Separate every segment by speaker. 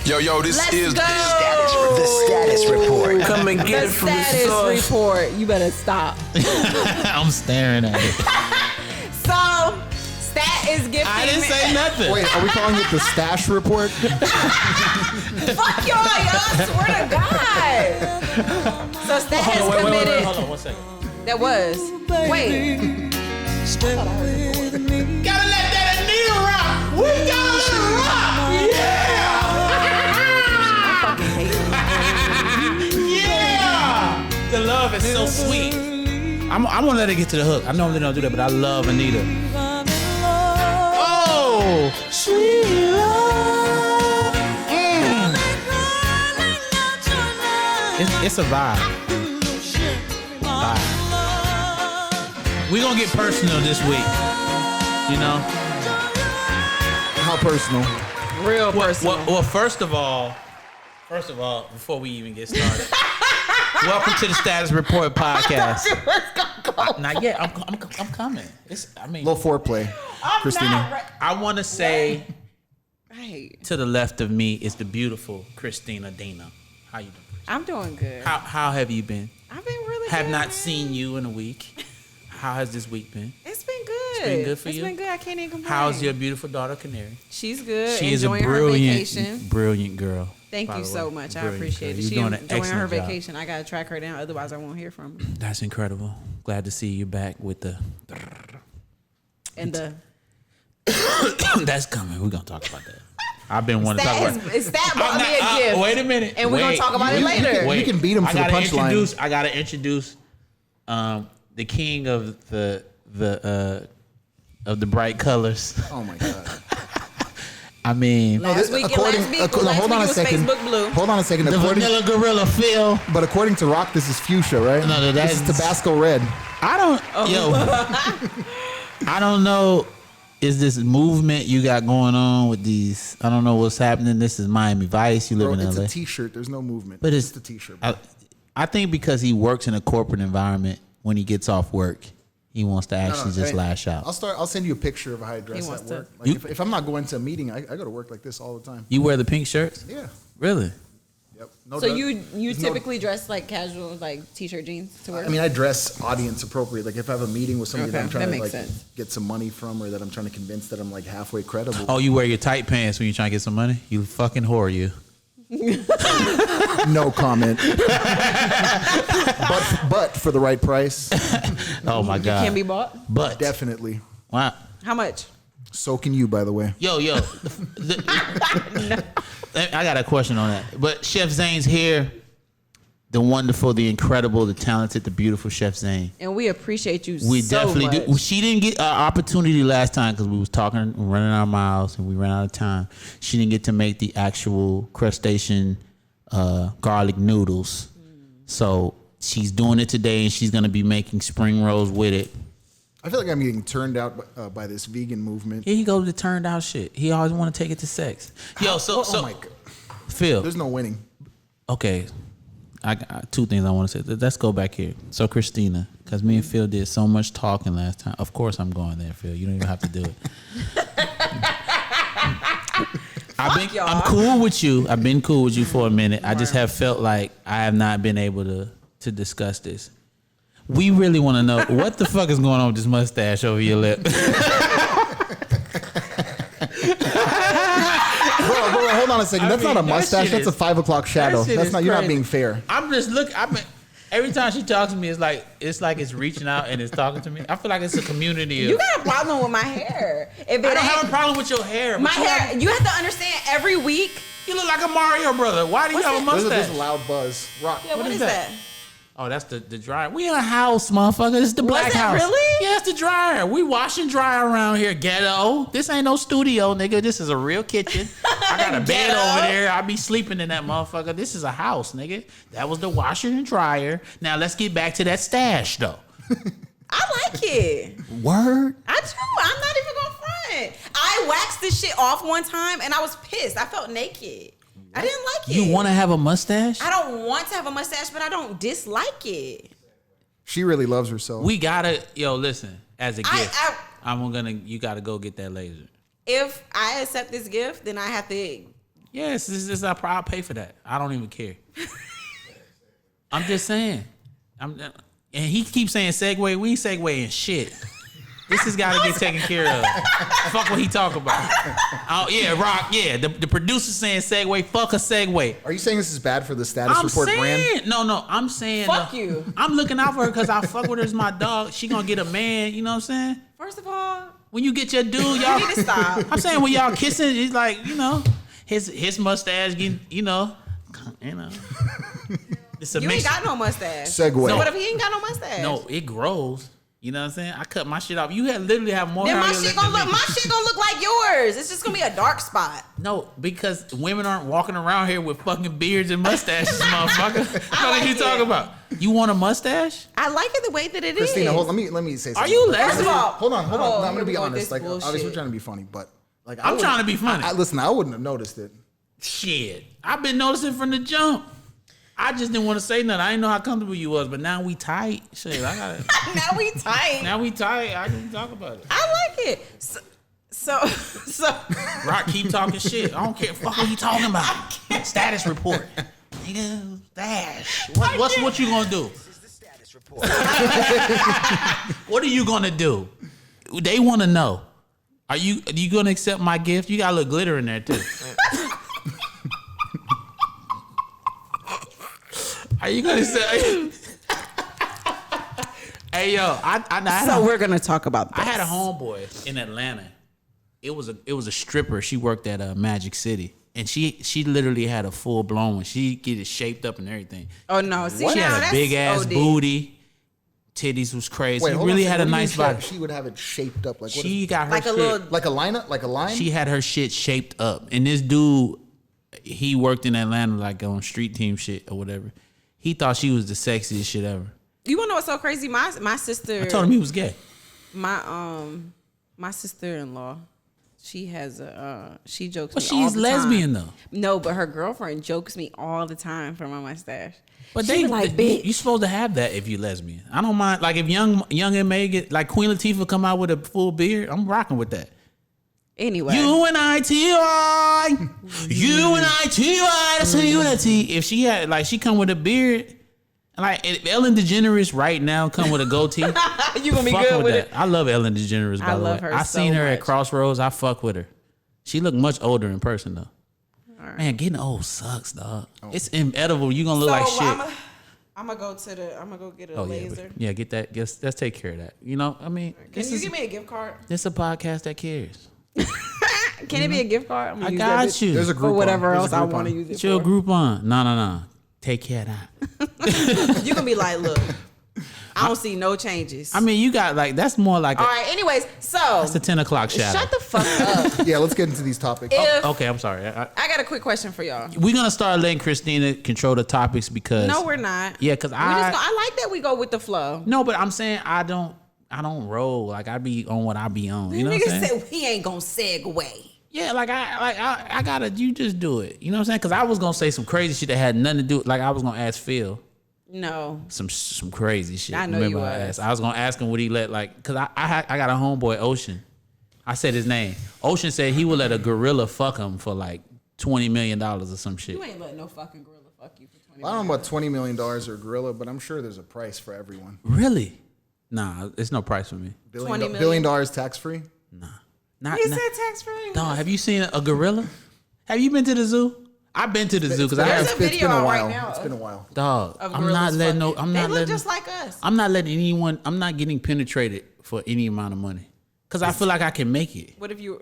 Speaker 1: Yo, this is
Speaker 2: the status report.
Speaker 3: Come and get it from the source.
Speaker 4: The status report. You better stop.
Speaker 5: I'm staring at it.
Speaker 4: So, Stat is gifting.
Speaker 5: I didn't say nothing.
Speaker 6: Wait, are we calling it the Stache report?
Speaker 4: Fuck y'all, I swear to God. So Stat has committed.
Speaker 5: Hold on, 1 second.
Speaker 4: That was. Wait.
Speaker 5: Gotta let that Anita rock. We gotta let it rock. Yeah. Yeah. The love is so sweet. I'm gonna let it get to the hook. I normally don't do that, but I love Anita. Oh, sweet love. It's a vibe. We're gonna get personal this week. You know?
Speaker 6: How personal?
Speaker 4: Real personal.
Speaker 5: Well, first of all, before we even get started, welcome to the Status Report podcast. Not yet. I'm coming.
Speaker 6: A little foreplay, Christina.
Speaker 5: I want to say,
Speaker 4: Right.
Speaker 5: to the left of me is the beautiful Christina Dina. How you doing?
Speaker 4: I'm doing good.
Speaker 5: How have you been?
Speaker 4: I've been really
Speaker 5: Have
Speaker 4: good.
Speaker 5: not seen you in a week. How has this week been?
Speaker 4: It's been good.
Speaker 5: It's been good for you?
Speaker 4: It's been good. I can't even complain.
Speaker 5: How's your beautiful daughter, Canary?
Speaker 4: She's good.
Speaker 5: She is a
Speaker 4: enjoying her vacation.
Speaker 5: brilliant girl.
Speaker 4: Thank
Speaker 5: by
Speaker 4: you
Speaker 5: the
Speaker 4: so
Speaker 5: way.
Speaker 4: much. I
Speaker 5: Brilliant
Speaker 4: appreciate
Speaker 5: girl.
Speaker 4: it.
Speaker 5: You're
Speaker 4: She
Speaker 5: doing an
Speaker 4: enjoying her
Speaker 5: excellent job.
Speaker 4: vacation. I gotta track her down, otherwise I won't hear from her.
Speaker 5: That's incredible. Glad to see you back with the.
Speaker 4: And the
Speaker 5: That's coming. We're gonna talk about that. I've been wanting to talk about.
Speaker 4: Stat brought me a gift.
Speaker 5: Wait a minute.
Speaker 4: And we're gonna talk about it later.
Speaker 6: You can beat him for the punchline.
Speaker 5: I gotta introduce the king of the bright colors.
Speaker 6: Oh my God.
Speaker 5: I mean,
Speaker 4: Last week
Speaker 6: hold on a
Speaker 4: was
Speaker 6: second.
Speaker 4: Facebook Blue.
Speaker 6: Hold on a second.
Speaker 5: the vanilla gorilla feel.
Speaker 6: But according to Rock, this is fuchsia, right?
Speaker 5: No,
Speaker 6: this is Tabasco red.
Speaker 5: I don't know. Is this movement you got going on with these? I don't know what's happening. This is Miami Vice. You live
Speaker 6: Bro,
Speaker 5: in
Speaker 6: it's
Speaker 5: LA.
Speaker 6: a T-shirt. There's no movement.
Speaker 5: But it's
Speaker 6: just a T-shirt. Bro.
Speaker 5: I think because he works in a corporate environment, when he gets off work, he wants to actually just lash out.
Speaker 6: I'll send you a picture of how I dress at work. Like if I'm not going to a meeting, I go to work like this all the time.
Speaker 5: You wear the pink shirts?
Speaker 6: Yeah.
Speaker 5: Really?
Speaker 6: Yep.
Speaker 4: So you typically dress like casual, like t-shirt jeans to work?
Speaker 6: I mean, I dress audience appropriate. Like if I have a meeting with somebody that I'm trying to like
Speaker 4: sense.
Speaker 6: get some money from, or that I'm trying to convince that I'm like halfway credible.
Speaker 5: Oh, you wear your tight pants when you're trying to get some money? You fucking whore, you.
Speaker 6: No comment. but for the right price,
Speaker 5: Oh my God.
Speaker 4: Can be bought?
Speaker 5: But
Speaker 6: definitely.
Speaker 5: wow.
Speaker 4: How much?
Speaker 6: So can you, by the way.
Speaker 5: Yo. I got a question on that. But Chef Zane's here. The wonderful, the incredible, the talented, the beautiful Chef Zane.
Speaker 4: And we appreciate you
Speaker 5: We
Speaker 4: so
Speaker 5: definitely
Speaker 4: much.
Speaker 5: do. She didn't get an opportunity last time because we was talking, running our miles, and we ran out of time. She didn't get to make the actual crustacean garlic noodles. So she's doing it today, and she's going to be making spring rolls with it.
Speaker 6: I feel like I'm getting turned out by this vegan movement.
Speaker 5: Here you go with the turned out shit. He always want to take it to sex. Yo, so
Speaker 6: oh my God.
Speaker 5: Phil.
Speaker 6: There's no winning.
Speaker 5: Okay. I got two things I want to say. Let's go back here. So Christina, because me and Phil did so much talking last time. Of course I'm going there, Phil. You don't even have to do it. I'm cool with you. I've been cool with you for a minute. I just have felt like I have not been able to discuss this. We really want to know what the fuck is going on with this mustache over your lip.
Speaker 6: Bro, hold on a second. That's not a mustache. That's a 5 o'clock shadow. That's not. You're not being fair.
Speaker 5: I'm just looking. Every time she talks to me, it's like it's reaching out and it's talking to me. I feel like it's a community.
Speaker 4: You got a problem with my hair. If it
Speaker 5: I don't have a problem with your hair.
Speaker 4: My hair. You have to understand. Every week.
Speaker 5: You look like a Mario brother. Why do you have a mustache?
Speaker 6: There's a loud buzz. Rock.
Speaker 4: Yeah, what is that?
Speaker 5: Oh, that's the dryer. We in a house, motherfucker. This is the black house.
Speaker 4: Really?
Speaker 5: Yeah, it's the dryer. We wash and dry around here, ghetto. This ain't no studio, nigga. This is a real kitchen. I got a bed over there. I be sleeping in that motherfucker. This is a house, nigga. That was the washer and dryer. Now let's get back to that stash, though.
Speaker 4: I like it.
Speaker 5: Word?
Speaker 4: I do. I'm not even gonna front. I waxed this shit off one time and I was pissed. I felt naked. I didn't like it.
Speaker 5: You want to have a mustache?
Speaker 4: I don't want to have a mustache, but I don't dislike it.
Speaker 6: She really loves herself.
Speaker 5: We gotta, listen, as a gift, you gotta go get that laser.
Speaker 4: If I accept this gift, then I have to
Speaker 5: Yes, I'll pay for that. I don't even care. I'm just saying. And he keeps saying segue. We ain't segueing shit. This has got to get taken care of. Fuck what he talk about. Oh yeah, Rock. Yeah, the producer saying segue. Fuck a segue.
Speaker 6: Are you saying this is bad for the status report brand?
Speaker 5: No. I'm saying
Speaker 4: fuck you.
Speaker 5: I'm looking out for her because I fuck with her as my dog. She gonna get a man. You know what I'm saying?
Speaker 4: First of all,
Speaker 5: when you get your dude, y'all.
Speaker 4: You need to stop.
Speaker 5: I'm saying when y'all kissing, it's like his mustache getting It's a
Speaker 4: you ain't got no mustache.
Speaker 6: Segue.
Speaker 4: So what if he ain't got no mustache?
Speaker 5: No, it grows. You know what I'm saying? I cut my shit off. You literally have more
Speaker 4: then
Speaker 5: hair.
Speaker 4: my shit gonna look like yours. It's just gonna be a dark spot.
Speaker 5: No, because women aren't walking around here with fucking beards and mustaches, motherfucker. What are you talking about? You want a mustache?
Speaker 4: I like it the way that it
Speaker 6: Christina,
Speaker 4: is.
Speaker 6: hold, let me say something.
Speaker 5: Are you laughing?
Speaker 4: First of all,
Speaker 6: Hold on. No, I'm gonna be
Speaker 4: here we go with
Speaker 6: honest.
Speaker 4: this
Speaker 6: Like,
Speaker 4: bullshit.
Speaker 6: obviously, we're trying to be funny, but like,
Speaker 5: I'm trying to be funny.
Speaker 6: Listen, I wouldn't have noticed it.
Speaker 5: Shit, I've been noticing from the jump. I just didn't want to say nothing. I didn't know how comfortable you was, but now we tight. Shit, I got it.
Speaker 4: Now we tight.
Speaker 5: Now we tight. I can talk about it.
Speaker 4: I like it. So.
Speaker 5: Rock, keep talking shit. I don't care. Fuck what you talking about. Status report. Nigga, Stache. What you gonna do?
Speaker 2: This is the status report.
Speaker 5: What are you gonna do? They want to know. Are you gonna accept my gift? You got a little glitter in there too. Are you gonna say? Hey yo,
Speaker 4: we're gonna talk about this.
Speaker 5: I had a homeboy in Atlanta. It was a stripper. She worked at Magic City, and she literally had a full blown one. She get it shaped up and everything.
Speaker 4: Oh no! See,
Speaker 5: she had a big ass
Speaker 4: OD.
Speaker 5: booty. Titties was crazy.
Speaker 6: Wait,
Speaker 5: She
Speaker 6: hold
Speaker 5: really
Speaker 6: on.
Speaker 5: had a
Speaker 6: What do you
Speaker 5: nice
Speaker 6: mean
Speaker 5: body.
Speaker 6: She would have it shaped up like what?
Speaker 5: She got her
Speaker 4: like a
Speaker 5: shit.
Speaker 4: little.
Speaker 6: Like a line?
Speaker 5: She had her shit shaped up, and this dude, he worked in Atlanta like on street team shit or whatever. He thought she was the sexiest shit ever.
Speaker 4: You wanna know what's so crazy? My sister.
Speaker 5: I told him he was gay.
Speaker 4: My sister-in-law. She has she jokes.
Speaker 5: But
Speaker 4: me all
Speaker 5: she's
Speaker 4: the
Speaker 5: lesbian
Speaker 4: time.
Speaker 5: though.
Speaker 4: No, but her girlfriend jokes me all the time for my mustache.
Speaker 5: But
Speaker 4: She be like, bitch.
Speaker 5: you supposed to have that if you lesbian. I don't mind. Like if young M.A. get like Queen Latifah come out with a full beard, I'm rocking with that.
Speaker 4: Anyway,
Speaker 5: UNITY, UNITY. That's unity. If she had like she come with a beard, like if Ellen DeGeneres right now come with a goatee,
Speaker 4: you gonna be
Speaker 5: fuck
Speaker 4: good with
Speaker 5: that.
Speaker 4: it.
Speaker 5: I love Ellen DeGeneres. By
Speaker 4: I
Speaker 5: the
Speaker 4: love
Speaker 5: way,
Speaker 4: her
Speaker 5: I
Speaker 4: so
Speaker 5: seen her
Speaker 4: much.
Speaker 5: at Crossroads. I fuck with her. She look much older in person though. Right. Man, getting old sucks, dog. Oh. It's inedible. You gonna look like shit.
Speaker 4: I'm gonna go get a laser.
Speaker 5: Yeah, get that. Let's take care of that. You know, I mean,
Speaker 4: Can you give me a gift card?
Speaker 5: This is a podcast that cares.
Speaker 4: Can it be a gift card?
Speaker 5: I got you.
Speaker 6: There's a group
Speaker 4: for whatever else I
Speaker 6: want
Speaker 4: want to use it
Speaker 5: It's your
Speaker 4: for.
Speaker 5: Groupon. No. Take care of that.
Speaker 4: You can be like, look, I don't see no changes.
Speaker 5: I mean, you got like that's more like
Speaker 4: all right. Anyways, so
Speaker 5: that's the 10 o'clock shadow.
Speaker 4: shut the fuck up.
Speaker 6: Yeah, let's get into these topics.
Speaker 5: Okay, I'm sorry.
Speaker 4: I got a quick question for y'all.
Speaker 5: We're gonna start letting Christina control the topics because
Speaker 4: No, we're not.
Speaker 5: Yeah, because
Speaker 4: I like that we go with the flow.
Speaker 5: No, but I'm saying I don't roll like I be on what I be on. You know what I'm
Speaker 4: Nigga
Speaker 5: saying?
Speaker 4: said he ain't gonna segue.
Speaker 5: Yeah, I gotta. You just do it. You know what I'm saying? Because I was gonna say some crazy shit that had nothing to do. Like I was gonna ask Phil
Speaker 4: No.
Speaker 5: some crazy shit.
Speaker 4: I know
Speaker 5: Remember
Speaker 4: you
Speaker 5: I
Speaker 4: was.
Speaker 5: was gonna ask him what he let like. Because I got a homeboy Ocean. I said his name. Ocean said he would let a gorilla fuck him for like $20 million or some shit.
Speaker 4: You ain't letting no fucking gorilla fuck you for 20
Speaker 6: I don't know about $20 million or a gorilla, but I'm sure there's a price for everyone.
Speaker 5: Really? Nah, it's no price for me.
Speaker 6: $1 billion tax free?
Speaker 5: Not.
Speaker 4: He said tax free.
Speaker 5: Dog, have you seen a gorilla? Have you been to the zoo? I've been to the zoo because I
Speaker 4: There's
Speaker 5: have.
Speaker 4: a video
Speaker 6: been a
Speaker 4: out
Speaker 6: while.
Speaker 4: right now
Speaker 6: It's been a while.
Speaker 5: Dog,
Speaker 4: of
Speaker 5: I'm
Speaker 4: gorillas
Speaker 5: not letting no.
Speaker 4: fucking.
Speaker 5: I'm
Speaker 4: They
Speaker 5: not
Speaker 4: look
Speaker 5: letting.
Speaker 4: just like us.
Speaker 5: I'm not letting anyone. I'm not getting penetrated for any amount of money because I feel like I can make it.
Speaker 4: What if you?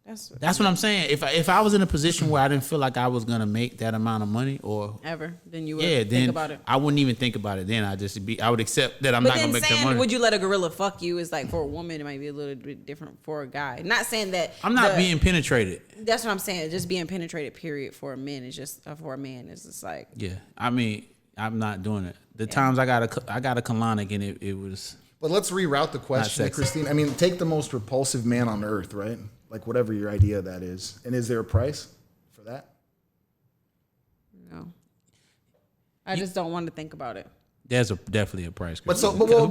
Speaker 5: That's what I'm saying. If I was in a position where I didn't feel like I was gonna make that amount of money or
Speaker 4: Ever, then you would
Speaker 5: then
Speaker 4: think about it.
Speaker 5: I wouldn't even think about it. Then I would accept that I'm
Speaker 4: But
Speaker 5: not gonna
Speaker 4: then
Speaker 5: make that
Speaker 4: saying,
Speaker 5: money.
Speaker 4: would you let a gorilla fuck you is like for a woman, it might be a little bit different for a guy. Not saying that
Speaker 5: I'm not being penetrated.
Speaker 4: That's what I'm saying. Just being penetrated, period, for a man is just for a man is just like.
Speaker 5: Yeah, I mean, I'm not doing it. The times I got a colonic and it was.
Speaker 6: But let's reroute the question,
Speaker 5: sexy.
Speaker 6: Christine. I mean, take the most repulsive man on earth, right? Like whatever your idea of that is. And is there a price for that?
Speaker 4: No. I just don't want to think about it.
Speaker 5: There's definitely a price.
Speaker 6: But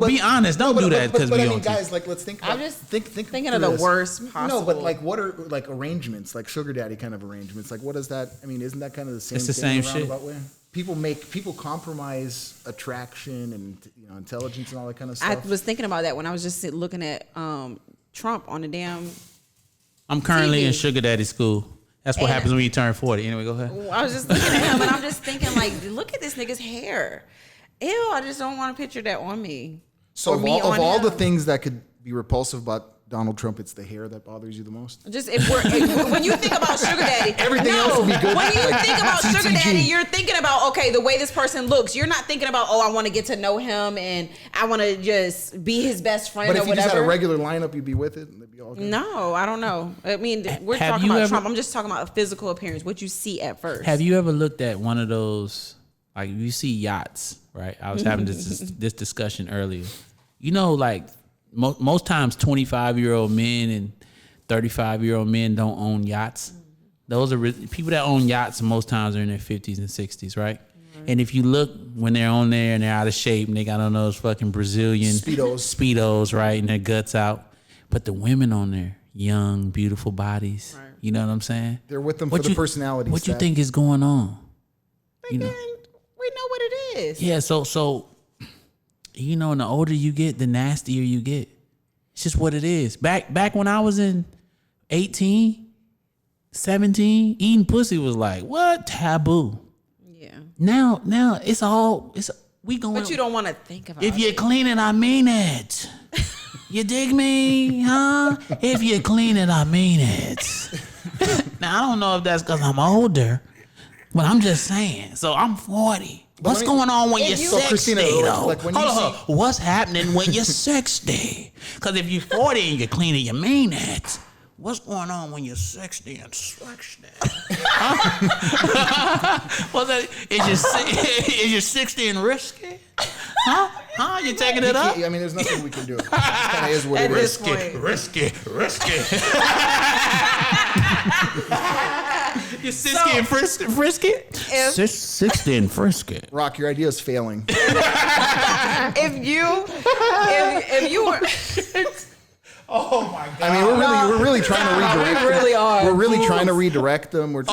Speaker 5: be honest. Don't do that because we
Speaker 6: I mean,
Speaker 5: don't.
Speaker 6: guys, like, let's think. About,
Speaker 4: I'm just
Speaker 6: thinking
Speaker 4: of the worst possible.
Speaker 6: No, but like, what are like arrangements, like sugar daddy kind of arrangements? Like, what is that? I mean, isn't that kind of the same?
Speaker 5: It's the
Speaker 6: thing
Speaker 5: same shit.
Speaker 6: Way? People compromise attraction and intelligence and all that kind of stuff.
Speaker 4: I was thinking about that when I was just looking at Trump on the damn.
Speaker 5: I'm currently
Speaker 4: TV.
Speaker 5: in sugar daddy school. That's what happens when you turn 40. Anyway, go ahead.
Speaker 4: I was just looking at him and I'm just thinking, like, look at this nigga's hair. Ew, I just don't want to picture that on me.
Speaker 6: So
Speaker 4: Or
Speaker 6: of all the
Speaker 4: him.
Speaker 6: things that could be repulsive about Donald Trump, it's the hair that bothers you the most.
Speaker 4: Just when you think about sugar daddy,
Speaker 6: Everything else will be good.
Speaker 4: When you
Speaker 6: Like
Speaker 4: think about sugar
Speaker 6: TTG.
Speaker 4: daddy, you're thinking about, okay, the way this person looks. You're not thinking about, I want to get to know him and I want to just be his best friend
Speaker 6: But
Speaker 4: or
Speaker 6: if you
Speaker 4: whatever.
Speaker 6: just had a regular lineup, you'd be with it. And it'd be all good.
Speaker 4: No, I don't know. I mean, we're
Speaker 5: Have
Speaker 4: talking
Speaker 5: you
Speaker 4: about
Speaker 5: ever-
Speaker 4: Trump. I'm just talking about a physical appearance, what you see at first.
Speaker 5: Have you ever looked at one of those, like you see yachts, right? I was having this discussion earlier. You know, like most times 25-year-old men and 35-year-old men don't own yachts. Those are people that own yachts most times are in their 50s and 60s, right? And if you look when they're on there and they're out of shape and they got on those fucking Brazilian Speedos, right? And their guts out. But the women on there, young, beautiful bodies. Right. You know what I'm saying?
Speaker 6: They're with them for the personality.
Speaker 5: What you think is going on?
Speaker 4: We know what it is.
Speaker 5: Yeah, so you know, and the older you get, the nastier you get. It's just what it is. Back when I was in 18, 17, eating pussy was like, what? Taboo.
Speaker 4: Yeah.
Speaker 5: Now we going.
Speaker 4: But you don't want to think about it.
Speaker 5: If you're cleaning, I mean it. You dig me, huh? If you're cleaning, I mean it. Now, I don't know if that's because I'm older, but I'm just saying. So I'm 40. What's going on when you're 60,
Speaker 6: Christina,
Speaker 5: though?
Speaker 6: like when
Speaker 5: Hold on. What's happening when you're 60? Because if you're 40 and you're cleaning, you mean it. What's going on when you're 60 and 60? What's that? Is your 60 and risky? Huh? You taking it up?
Speaker 6: I mean, there's nothing we can do. It kind of is what it is.
Speaker 5: Risky. You're 60 and frisky? 60 and frisky.
Speaker 6: Rock, your idea is failing.
Speaker 4: If you were
Speaker 5: Oh my God.
Speaker 6: I mean, we're really trying to redirect.
Speaker 4: We really are.
Speaker 6: We're really trying to redirect them. It's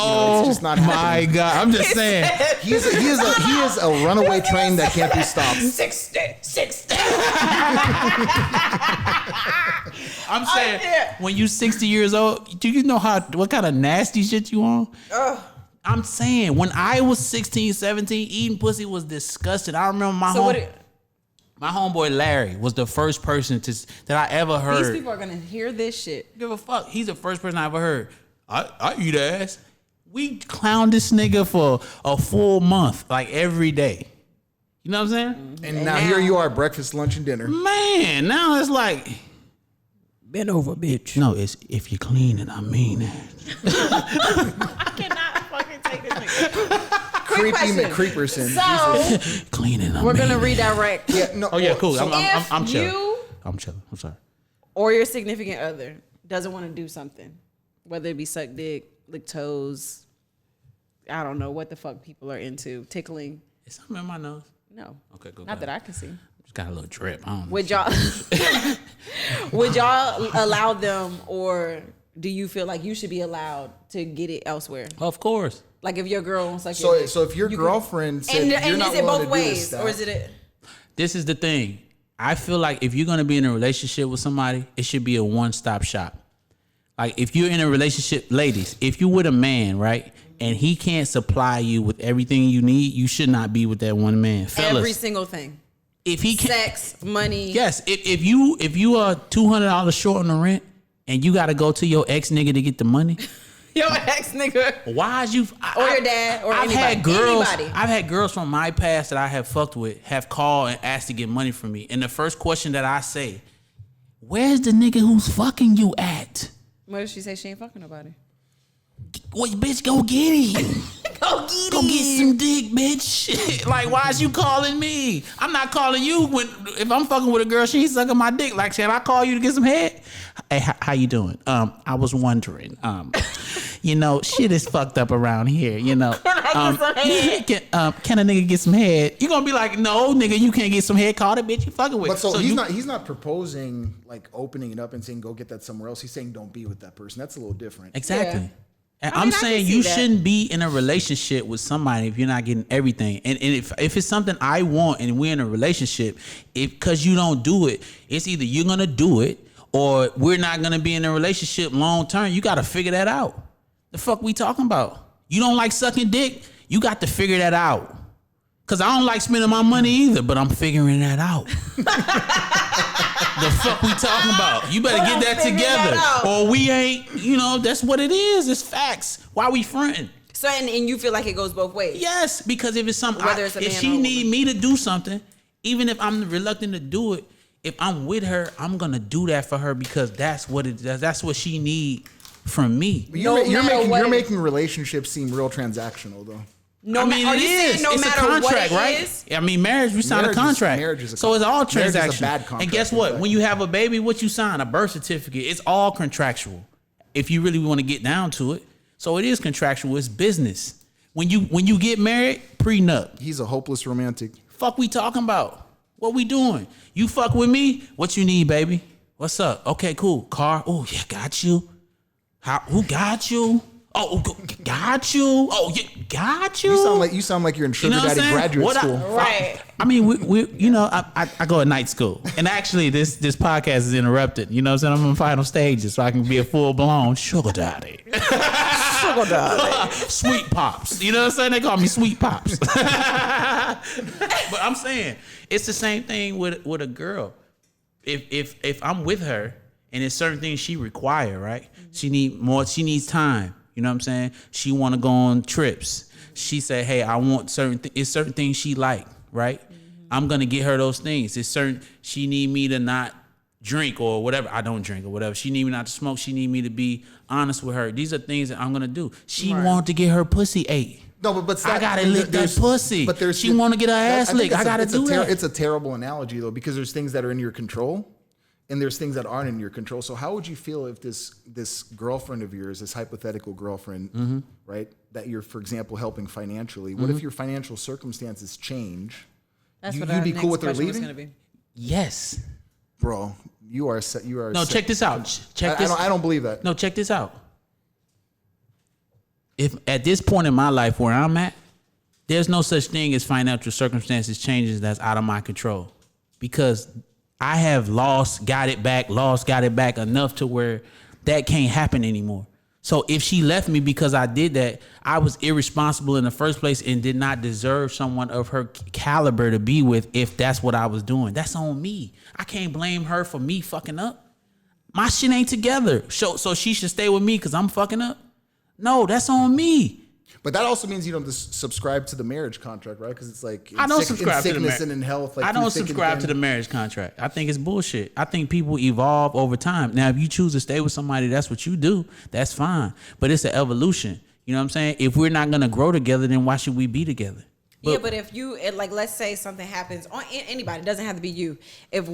Speaker 6: just not happening.
Speaker 5: My God, I'm just saying.
Speaker 6: He is a runaway train that can't be stopped.
Speaker 4: 60.
Speaker 5: I'm saying, when you 60 years old, do you know what kind of nasty shit you on? I'm saying, when I was 16, 17, eating pussy was disgusting. I remember my homeboy Larry was the first person that I ever heard.
Speaker 4: These people are gonna hear this shit.
Speaker 5: Give a fuck. He's the first person I ever heard. I eat ass. We clowned this nigga for a full month, like every day. You know what I'm saying?
Speaker 6: And now here you are, breakfast, lunch, and dinner.
Speaker 5: Man, now it's like, bend over, bitch. No, it's if you clean it, I mean it.
Speaker 4: I cannot fucking take this nigga.
Speaker 6: Creepy
Speaker 4: question.
Speaker 6: McCreeperson.
Speaker 4: So
Speaker 5: Clean it, I
Speaker 4: we're
Speaker 5: mean
Speaker 4: gonna
Speaker 5: it.
Speaker 4: redirect.
Speaker 6: Yeah, no.
Speaker 5: Oh yeah, cool.
Speaker 6: So
Speaker 5: I'm chill.
Speaker 4: You
Speaker 5: I'm chill. I'm sorry.
Speaker 4: or your significant other doesn't want to do something, whether it be suck dick, lick toes, I don't know what the fuck people are into, tickling.
Speaker 5: Is something in my nose?
Speaker 4: No.
Speaker 5: Okay, go.
Speaker 4: Not that I can see.
Speaker 5: Just got a little drip. I don't know.
Speaker 4: Would y'all allow them, or do you feel like you should be allowed to get it elsewhere?
Speaker 5: Of course.
Speaker 4: Like if your girl wants like your dick,
Speaker 6: So if your girlfriend said
Speaker 4: and
Speaker 6: you're not
Speaker 4: is it
Speaker 6: willing
Speaker 4: both
Speaker 6: to do
Speaker 4: ways,
Speaker 6: this,
Speaker 4: or is it
Speaker 5: This is the thing. I feel like if you're gonna be in a relationship with somebody, it should be a one-stop shop. Like if you're in a relationship, ladies, if you're with a man, right, and he can't supply you with everything you need, you should not be with that one man. Fellas,
Speaker 4: every single thing?
Speaker 5: if he can,
Speaker 4: Sex, money.
Speaker 5: yes. If you are $200 short on the rent and you got to go to your ex nigga to get the money,
Speaker 4: Your ex nigga.
Speaker 5: why is you
Speaker 4: Or your dad, or
Speaker 5: I've
Speaker 4: anybody.
Speaker 5: had girls.
Speaker 4: Anybody.
Speaker 5: I've had girls from my past that I have fucked with have called and asked to get money from me, and the first question that I say, "Where's the nigga who's fucking you at?"
Speaker 4: What if she say she ain't fucking nobody?
Speaker 5: Well, bitch, go get him.
Speaker 4: Go
Speaker 5: Go get some dick, bitch. Like, why is you calling me? I'm not calling you if I'm fucking with a girl, she ain't sucking my dick. Like, should I call you to get some head? Hey, how you doing? I was wondering. Shit is fucked up around here. Can I get some head? Can a nigga get some head? You gonna be like, no, nigga, you can't get some head. Call the bitch you fucking with.
Speaker 6: But so he's not proposing like opening it up and saying go get that somewhere else. He's saying don't be with that person. That's a little different.
Speaker 5: Exactly.
Speaker 4: Yeah.
Speaker 5: And
Speaker 4: I
Speaker 5: I'm saying you
Speaker 4: that.
Speaker 5: shouldn't be in a relationship with somebody if you're not getting everything. And if it's something I want and we're in a relationship, because you don't do it, it's either you're gonna do it or we're not gonna be in a relationship long term. You gotta figure that out. The fuck we talking about? You don't like sucking dick? You got to figure that out. Cause I don't like spending my money either, but I'm figuring that out. The fuck we talking about? You better get that together, or we ain't. That's what it is. It's facts. Why we fronting?
Speaker 4: So and you feel like it goes both ways.
Speaker 5: Yes, because if it's something,
Speaker 4: Whether it's a
Speaker 5: if
Speaker 4: man
Speaker 5: she
Speaker 4: or a
Speaker 5: need me to do something, even if I'm reluctant to do it, if I'm with her, I'm gonna do that for her because that's what it does. That's what she need from me.
Speaker 6: But you're making relationships seem real transactional though.
Speaker 5: It is.
Speaker 4: No
Speaker 5: It's
Speaker 4: matter
Speaker 5: a contract,
Speaker 4: what it
Speaker 5: right?
Speaker 4: is?
Speaker 5: Marriage, we sign a contract. So it's all transactional.
Speaker 6: Marriage is a bad contract,
Speaker 5: and guess what? When you have a baby, what you sign? A birth certificate. It's all contractual. If you really want to get down to it. So it is contractual. It's business. When you get married, prenup.
Speaker 6: He's a hopeless romantic.
Speaker 5: Fuck we talking about? What we doing? You fuck with me? What you need, baby? What's up? Okay, cool. Car? Oh, yeah, got you. Who got you? Oh, got you. Oh, yeah, got you.
Speaker 6: You sound like you're in sugar daddy graduate school.
Speaker 4: Right.
Speaker 5: I mean, I go at night school, and actually, this podcast is interrupted. You know what I'm saying? I'm in final stages, so I can be a full blown sugar daddy. Sugar daddy. Sweet pops. You know what I'm saying? They call me sweet pops. But I'm saying it's the same thing with a girl. If I'm with her and there's certain things she require, right? She needs time. You know what I'm saying? She want to go on trips. She said, hey, I want it's certain things she like, right? I'm going to get her those things. It's certain, she need me to not drink or whatever. I don't drink or whatever. She need me not to smoke. She need me to be honest with her. These are things that I'm going to do. She want to get her pussy ate.
Speaker 6: No, but
Speaker 5: I got to lick that pussy.
Speaker 6: But
Speaker 5: she want to get her ass licked. I got to do that.
Speaker 6: It's a terrible analogy though, because there's things that are in your control. And there's things that aren't in your control. So how would you feel if this girlfriend of yours, this hypothetical girlfriend, right, that you're, for example, helping financially, what if your financial circumstances change?
Speaker 4: That's what
Speaker 6: you'd be cool with her leaving?
Speaker 4: Gonna be.
Speaker 5: Yes.
Speaker 6: Bro, you are
Speaker 5: No, check this out.
Speaker 6: I don't believe that.
Speaker 5: No, check this out. If at this point in my life where I'm at, there's no such thing as financial circumstances changes that's out of my control. Because I have got it back enough to where that can't happen anymore. So if she left me because I did that, I was irresponsible in the first place and did not deserve someone of her caliber to be with if that's what I was doing. That's on me. I can't blame her for me fucking up. My shit ain't together. So she should stay with me because I'm fucking up? No, that's on me.
Speaker 6: But that also means you don't subscribe to the marriage contract, right? Because it's like
Speaker 5: I don't subscribe to the
Speaker 6: sickness and in health. Like
Speaker 5: I don't subscribe to the marriage contract. I think it's bullshit. I think people evolve over time. Now, if you choose to stay with somebody, that's what you do. That's fine. But it's an evolution. You know what I'm saying? If we're not gonna grow together, then why should we be together?
Speaker 4: But if let's say something happens on anybody, it doesn't have to be you. If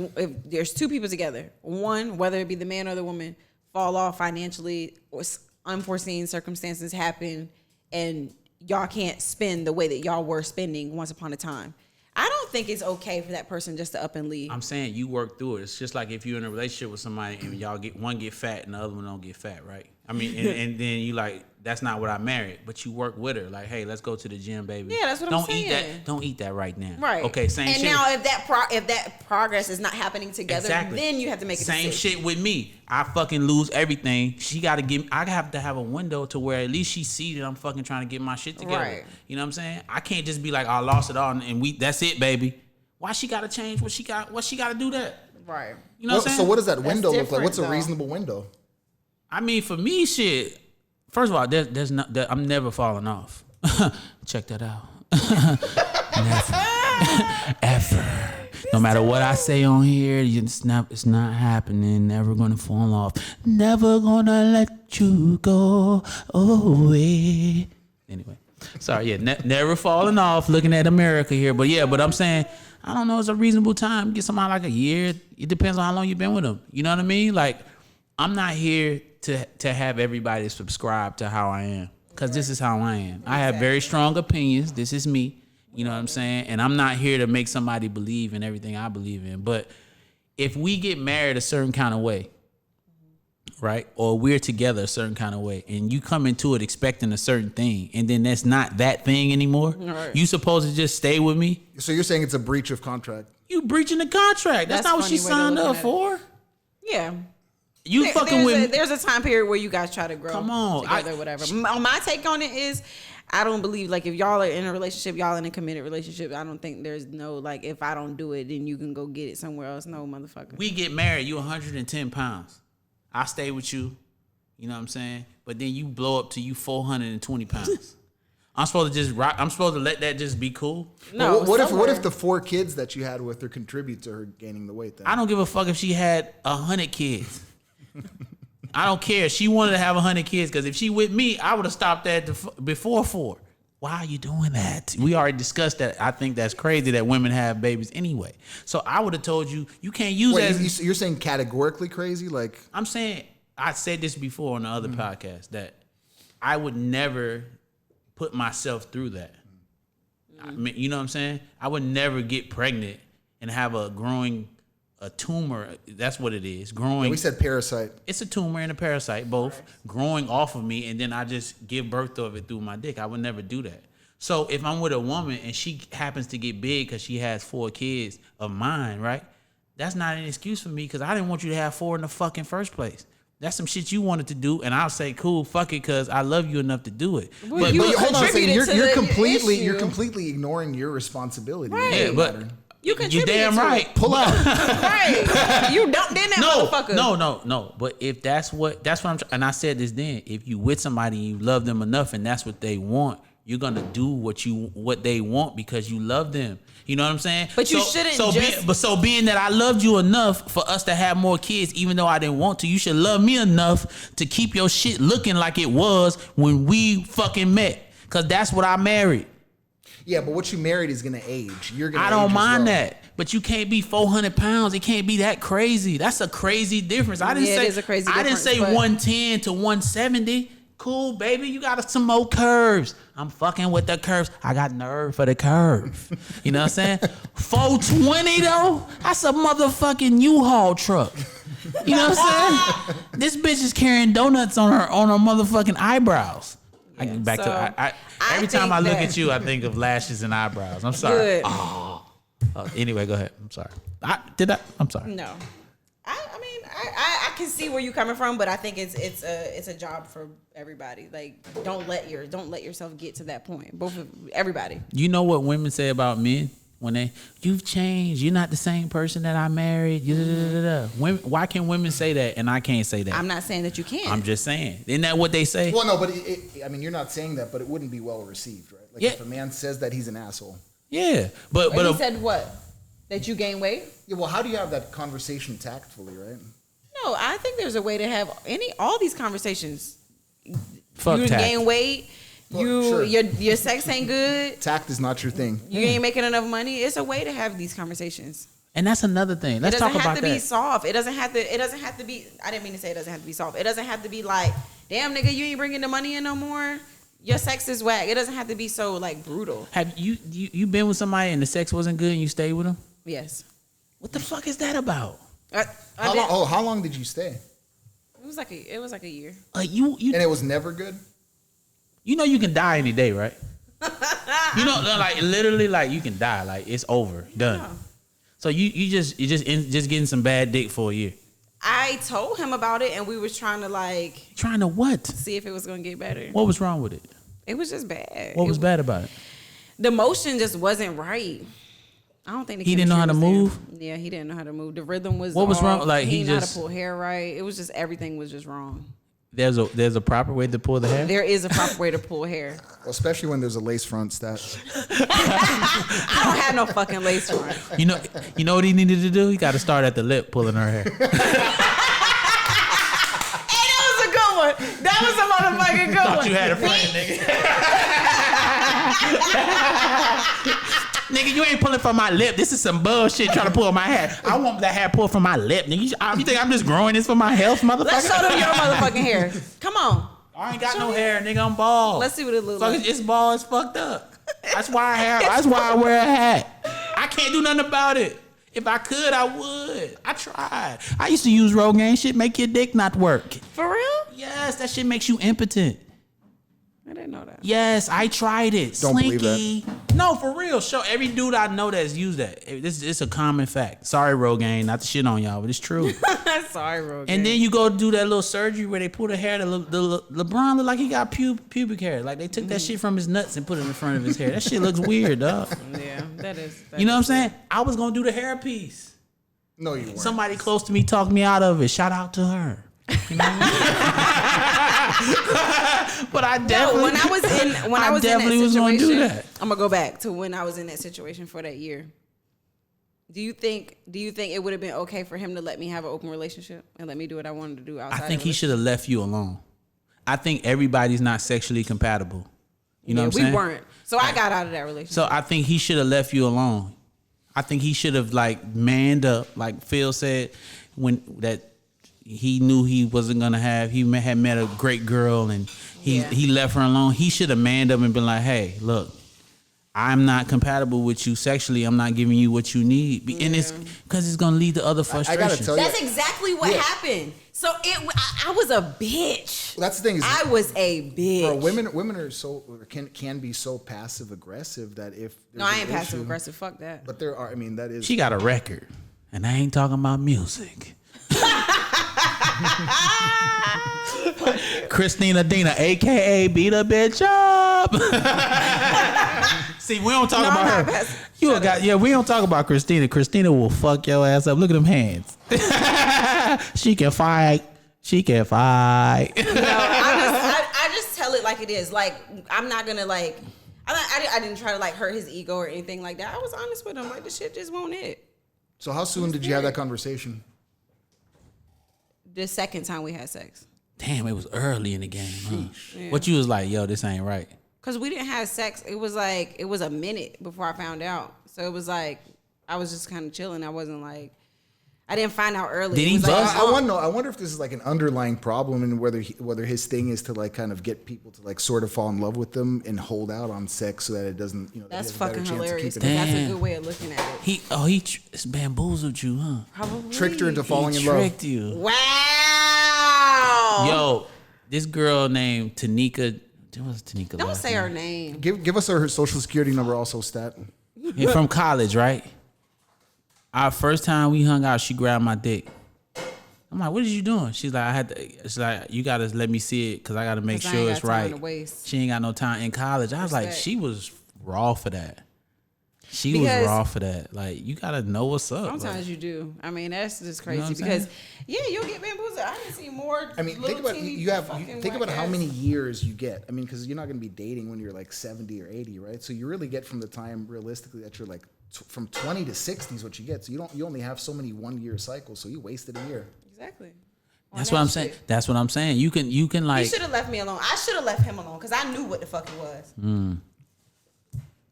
Speaker 4: there's two people together, one, whether it be the man or the woman, fall off financially or unforeseen circumstances happen, and y'all can't spend the way that y'all were spending once upon a time. I don't think it's okay for that person just to up and leave.
Speaker 5: I'm saying you work through it. It's just like if you're in a relationship with somebody and y'all get fat and the other one don't get fat, right? I mean, and then you like, that's not what I married, but you work with her. Like, hey, let's go to the gym, baby.
Speaker 4: Yeah, that's what I'm saying.
Speaker 5: Don't eat that right now.
Speaker 4: Right.
Speaker 5: Okay, same shit.
Speaker 4: And now if that progress is not happening together, then you have to make a decision.
Speaker 5: Same shit with me. I fucking lose everything. I have to have a window to where at least she see that I'm fucking trying to get my shit together.
Speaker 4: Right.
Speaker 5: You know what I'm saying? I can't just be like, I lost it all and that's it, baby. Why she gotta change what she gotta do that?
Speaker 4: Right.
Speaker 5: You know what I'm saying?
Speaker 6: So what does that window look like? What's a
Speaker 4: though.
Speaker 6: reasonable window?
Speaker 5: I mean, for me, shit. First of all, there's not. I'm never falling off. Check that out. Never, ever. No matter what I say on here, it's not happening. Never gonna fall off. Never gonna let you go away. Anyway, Sorry, yeah, never falling off looking at America here. But yeah, but I'm saying, I don't know, it's a reasonable time. Get somebody like a year. It depends on how long you've been with them. You know what I mean? Like, I'm not here to have everybody subscribe to how I am, because this is how I am. I have very strong opinions. This is me. You know what I'm saying? And I'm not here to make somebody believe in everything I believe in. But if we get married a certain kind of way, right, or we're together a certain kind of way, and you come into it expecting a certain thing, and then that's not that thing anymore, right. You supposed to just stay with me?
Speaker 6: So you're saying it's a breach of contract?
Speaker 5: You breaching the contract. That's not what she signed up for.
Speaker 4: Yeah.
Speaker 5: You fucking with me.
Speaker 4: There's a time period where you guys try to grow together,
Speaker 5: I,
Speaker 4: whatever. My take on it is, I don't believe, like, if y'all are in a relationship, y'all in a committed relationship, I don't think there's no, like, if I don't do it, then you can go get it somewhere else. No, motherfucker.
Speaker 5: We get married, you 110 pounds. I stay with you, you know what I'm saying? But then you blow up to you 420 pounds. I'm supposed to just rock. I'm supposed to let that just be cool.
Speaker 6: No. What if the 4 kids that you had with her contribute to her gaining the weight then?
Speaker 5: I don't give a fuck if she had 100 kids. I don't care. She wanted to have 100 kids, because if she with me, I would have stopped that before 4. Why are you doing that? We already discussed that. I think that's crazy that women have babies anyway. So I would have told you, you can't use that.
Speaker 6: You're saying categorically crazy? Like,
Speaker 5: I'm saying, I said this before on the other podcast, that I would never put myself through that. I mean, you know what I'm saying? I would never get pregnant and have a tumor. That's what it is. Growing.
Speaker 6: Yeah, we said parasite.
Speaker 5: It's a tumor and a parasite, both growing off of me, and then I just give birth of it through my dick. I would never do that. So if I'm with a woman and she happens to get big because she has 4 kids of mine, right? That's not an excuse for me, because I didn't want you to have 4 in the fucking first place. That's some shit you wanted to do, and I'll say, cool, fuck it, because I love you enough to do it.
Speaker 4: Well,
Speaker 6: but hold on a second.
Speaker 4: You're
Speaker 6: completely ignoring your responsibility.
Speaker 5: Right. Yeah, but
Speaker 4: you're damn
Speaker 5: right.
Speaker 6: Pull out.
Speaker 4: Right. You dumped in that motherfucker.
Speaker 5: No. But if that's what I'm trying, and I said this then, if you with somebody and you love them enough and that's what they want, you're gonna do what they want because you love them. You know what I'm saying?
Speaker 4: But you shouldn't
Speaker 5: being that I loved you enough for us to have more kids, even though I didn't want to, you should love me enough to keep your shit looking like it was when we fucking met. Cause that's what I married.
Speaker 6: Yeah, but what you married is gonna age.
Speaker 5: I don't mind that, but you can't be 400 pounds. It can't be that crazy. That's a crazy difference. It is a crazy difference. I didn't say 110 to 170. Cool, baby. You got some more curves. I'm fucking with the curves. I got nerve for the curve. You know what I'm saying? 420 though. That's a motherfucking U-Haul truck. You know what I'm saying? This bitch is carrying donuts on her motherfucking eyebrows. Yeah, every time I look at you, I think of lashes and eyebrows. I'm sorry.
Speaker 4: Good.
Speaker 5: Anyway, go ahead. I'm sorry. I'm sorry.
Speaker 4: No. I can see where you're coming from, but I think it's a job for everybody. Like, don't let yourself get to that point. Everybody.
Speaker 5: You know what women say about men when you've changed. You're not the same person that I married. Women, why can women say that and I can't say that?
Speaker 4: I'm not saying that you can't.
Speaker 5: I'm just saying. Isn't that what they say?
Speaker 6: Well, no, but you're not saying that, but it wouldn't be well received, right? Like if a man says that, he's an asshole.
Speaker 5: Yeah, but
Speaker 4: he said what? That you gain weight?
Speaker 6: Yeah. Well, how do you have that conversation tactfully, right?
Speaker 4: No, I think there's a way to have all these conversations.
Speaker 5: Fuck
Speaker 4: you
Speaker 5: tact.
Speaker 4: Gain weight. Your sex ain't good.
Speaker 6: Tact is not your thing.
Speaker 4: You ain't making enough money. It's a way to have these conversations.
Speaker 5: And that's another thing. Let's talk about that. It doesn't have to be soft. It doesn't have to be. I didn't mean to say it doesn't have to be soft. It doesn't have to be like, damn nigga, you ain't bringing the money in no more. Your sex is whack. It doesn't have to be so like brutal. Have you been with somebody and the sex wasn't good and you stayed with them?
Speaker 4: Yes.
Speaker 5: What the fuck is that about?
Speaker 6: How long did you stay?
Speaker 4: It was like a year.
Speaker 5: You
Speaker 6: and it was never good.
Speaker 5: You know you can die any day, right? You know, like literally, like you can die, like it's over, done. Yeah. So you just getting some bad dick for a year.
Speaker 4: I told him about it, and we was trying to
Speaker 5: what?
Speaker 4: See if it was gonna get better.
Speaker 5: What was wrong with it?
Speaker 4: It was just bad.
Speaker 5: What was bad about it?
Speaker 4: The motion just wasn't right. I don't think
Speaker 5: he didn't know how to move.
Speaker 4: Yeah, he didn't know how to move. The rhythm was.
Speaker 5: What was wrong? Like
Speaker 4: he didn't know how to pull hair right. It was just everything was just wrong.
Speaker 5: There's a proper way to pull the hair.
Speaker 4: There is a proper way to pull hair.
Speaker 6: Well, especially when there's a lace front, Stache.
Speaker 4: I don't have no fucking lace front.
Speaker 5: You know what he needed to do? He got to start at the lip pulling her hair.
Speaker 4: Hey, that was a good one. That was a motherfucking good one.
Speaker 5: Thought you had a friend, nigga. Nigga, you ain't pulling from my lip. This is some bullshit trying to pull my hair. I want that hair pulled from my lip, nigga. You think I'm just growing this for my health, motherfucker?
Speaker 4: Let's show them your motherfucking hair. Come on.
Speaker 5: I ain't got no hair, nigga. I'm bald.
Speaker 4: Let's see what it looks like.
Speaker 5: It's bald as fucked up. That's why I wear a hat. I can't do nothing about it. If I could, I would. I tried. I used to use Rogaine shit, make your dick not work.
Speaker 4: For real?
Speaker 5: Yes, that shit makes you impotent.
Speaker 4: I didn't know that.
Speaker 5: Yes, I tried it.
Speaker 6: Don't believe
Speaker 5: Slinky. No, for real. Show every dude I know that's used that. It's a common fact. Sorry, Rogaine, not to shit on y'all, but it's true.
Speaker 4: Sorry, Rogaine.
Speaker 5: And then you go do that little surgery where they pull the hair. LeBron look like he got pubic hair. Like they took that shit from his nuts and put it in front of his hair. That shit looks weird, dog.
Speaker 4: Yeah, that is.
Speaker 5: You know what I'm saying? I was gonna do the hair piece.
Speaker 6: No, you weren't.
Speaker 5: Somebody close to me talked me out of it. Shout out to her. You know what I mean? But I definitely,
Speaker 4: when I was in that
Speaker 5: was gonna do
Speaker 4: situation,
Speaker 5: that.
Speaker 4: I'm gonna go back to when I was in that situation for that year. Do you think it would have been okay for him to let me have an open relationship and let me do what I wanted to do outside?
Speaker 5: I think he should have left you alone. I think everybody's not sexually compatible. You know what I'm saying?
Speaker 4: We weren't. So I got out of that relationship.
Speaker 5: So I think he should have left you alone. I think he should have like manned up, like Phil said, when that he knew he wasn't gonna have. He had met a great girl and he left her alone. He should have manned up and been like, "Hey, look, I'm not compatible with you sexually. I'm not giving you what you need." And it's because it's gonna lead to other frustrations.
Speaker 6: I gotta tell you,
Speaker 4: that's exactly what happened. So I was a bitch.
Speaker 6: Well, that's the thing. Is
Speaker 4: I was a bitch.
Speaker 6: Bro, women are so can be so passive aggressive that if
Speaker 4: no, I ain't passive aggressive. Fuck that.
Speaker 6: But there are. I mean, that is.
Speaker 5: She got a record, and I ain't talking about music. Christina Dina, aka beat a bitch up. See, we don't talk about her. We don't talk about Christina. Christina will fuck your ass up. Look at them hands. She can fight. She can fight.
Speaker 4: No, I just tell it like it is. Like I'm not gonna like. I didn't try to like hurt his ego or anything like that. I was honest with him. Like this shit just won't hit.
Speaker 6: So how soon did you have that conversation?
Speaker 4: The second time we had sex.
Speaker 5: Damn, it was early in the game, huh? Yeah. What you was like, yo, this ain't right.
Speaker 4: Cause we didn't have sex. It was a minute before I found out. So it was like I was just kind of chilling. I wasn't like I didn't find out early.
Speaker 5: Did he buzz?
Speaker 6: I wonder if this is like an underlying problem and whether his thing is to like kind of get people to like sort of fall in love with them and hold out on sex so that it doesn't, you know.
Speaker 4: That's fucking hilarious.
Speaker 5: Damn.
Speaker 4: That's a good way of looking at it.
Speaker 5: He bamboozled you, huh?
Speaker 4: Probably
Speaker 6: tricked her into falling in love.
Speaker 5: Tricked you.
Speaker 4: Wow.
Speaker 5: Yo, this girl named Tanika. What's Tanika?
Speaker 4: Don't say her name.
Speaker 6: Give us her social security number also, Stat.
Speaker 5: From college, right? Our first time we hung out, she grabbed my dick. I'm like, what are you doing? She's like, she's like, you gotta let me see it because I gotta make sure it's right. She ain't got no time in college. I was like, she was raw for that. She was raw for that. Like, you gotta know what's up.
Speaker 4: Sometimes you do. I mean, that's just crazy because you'll get bamboozled. I didn't see more.
Speaker 6: I mean, think about how many years you get. I mean, because you're not gonna be dating when you're like 70 or 80, right? So you really get from the time realistically that you're like from 20 to 60 is what you get. So you only have so many 1 year cycles. So you wasted a year.
Speaker 4: Exactly.
Speaker 5: That's what I'm saying. That's what I'm saying. You can like.
Speaker 4: You should have left me alone. I should have left him alone because I knew what the fuck it was.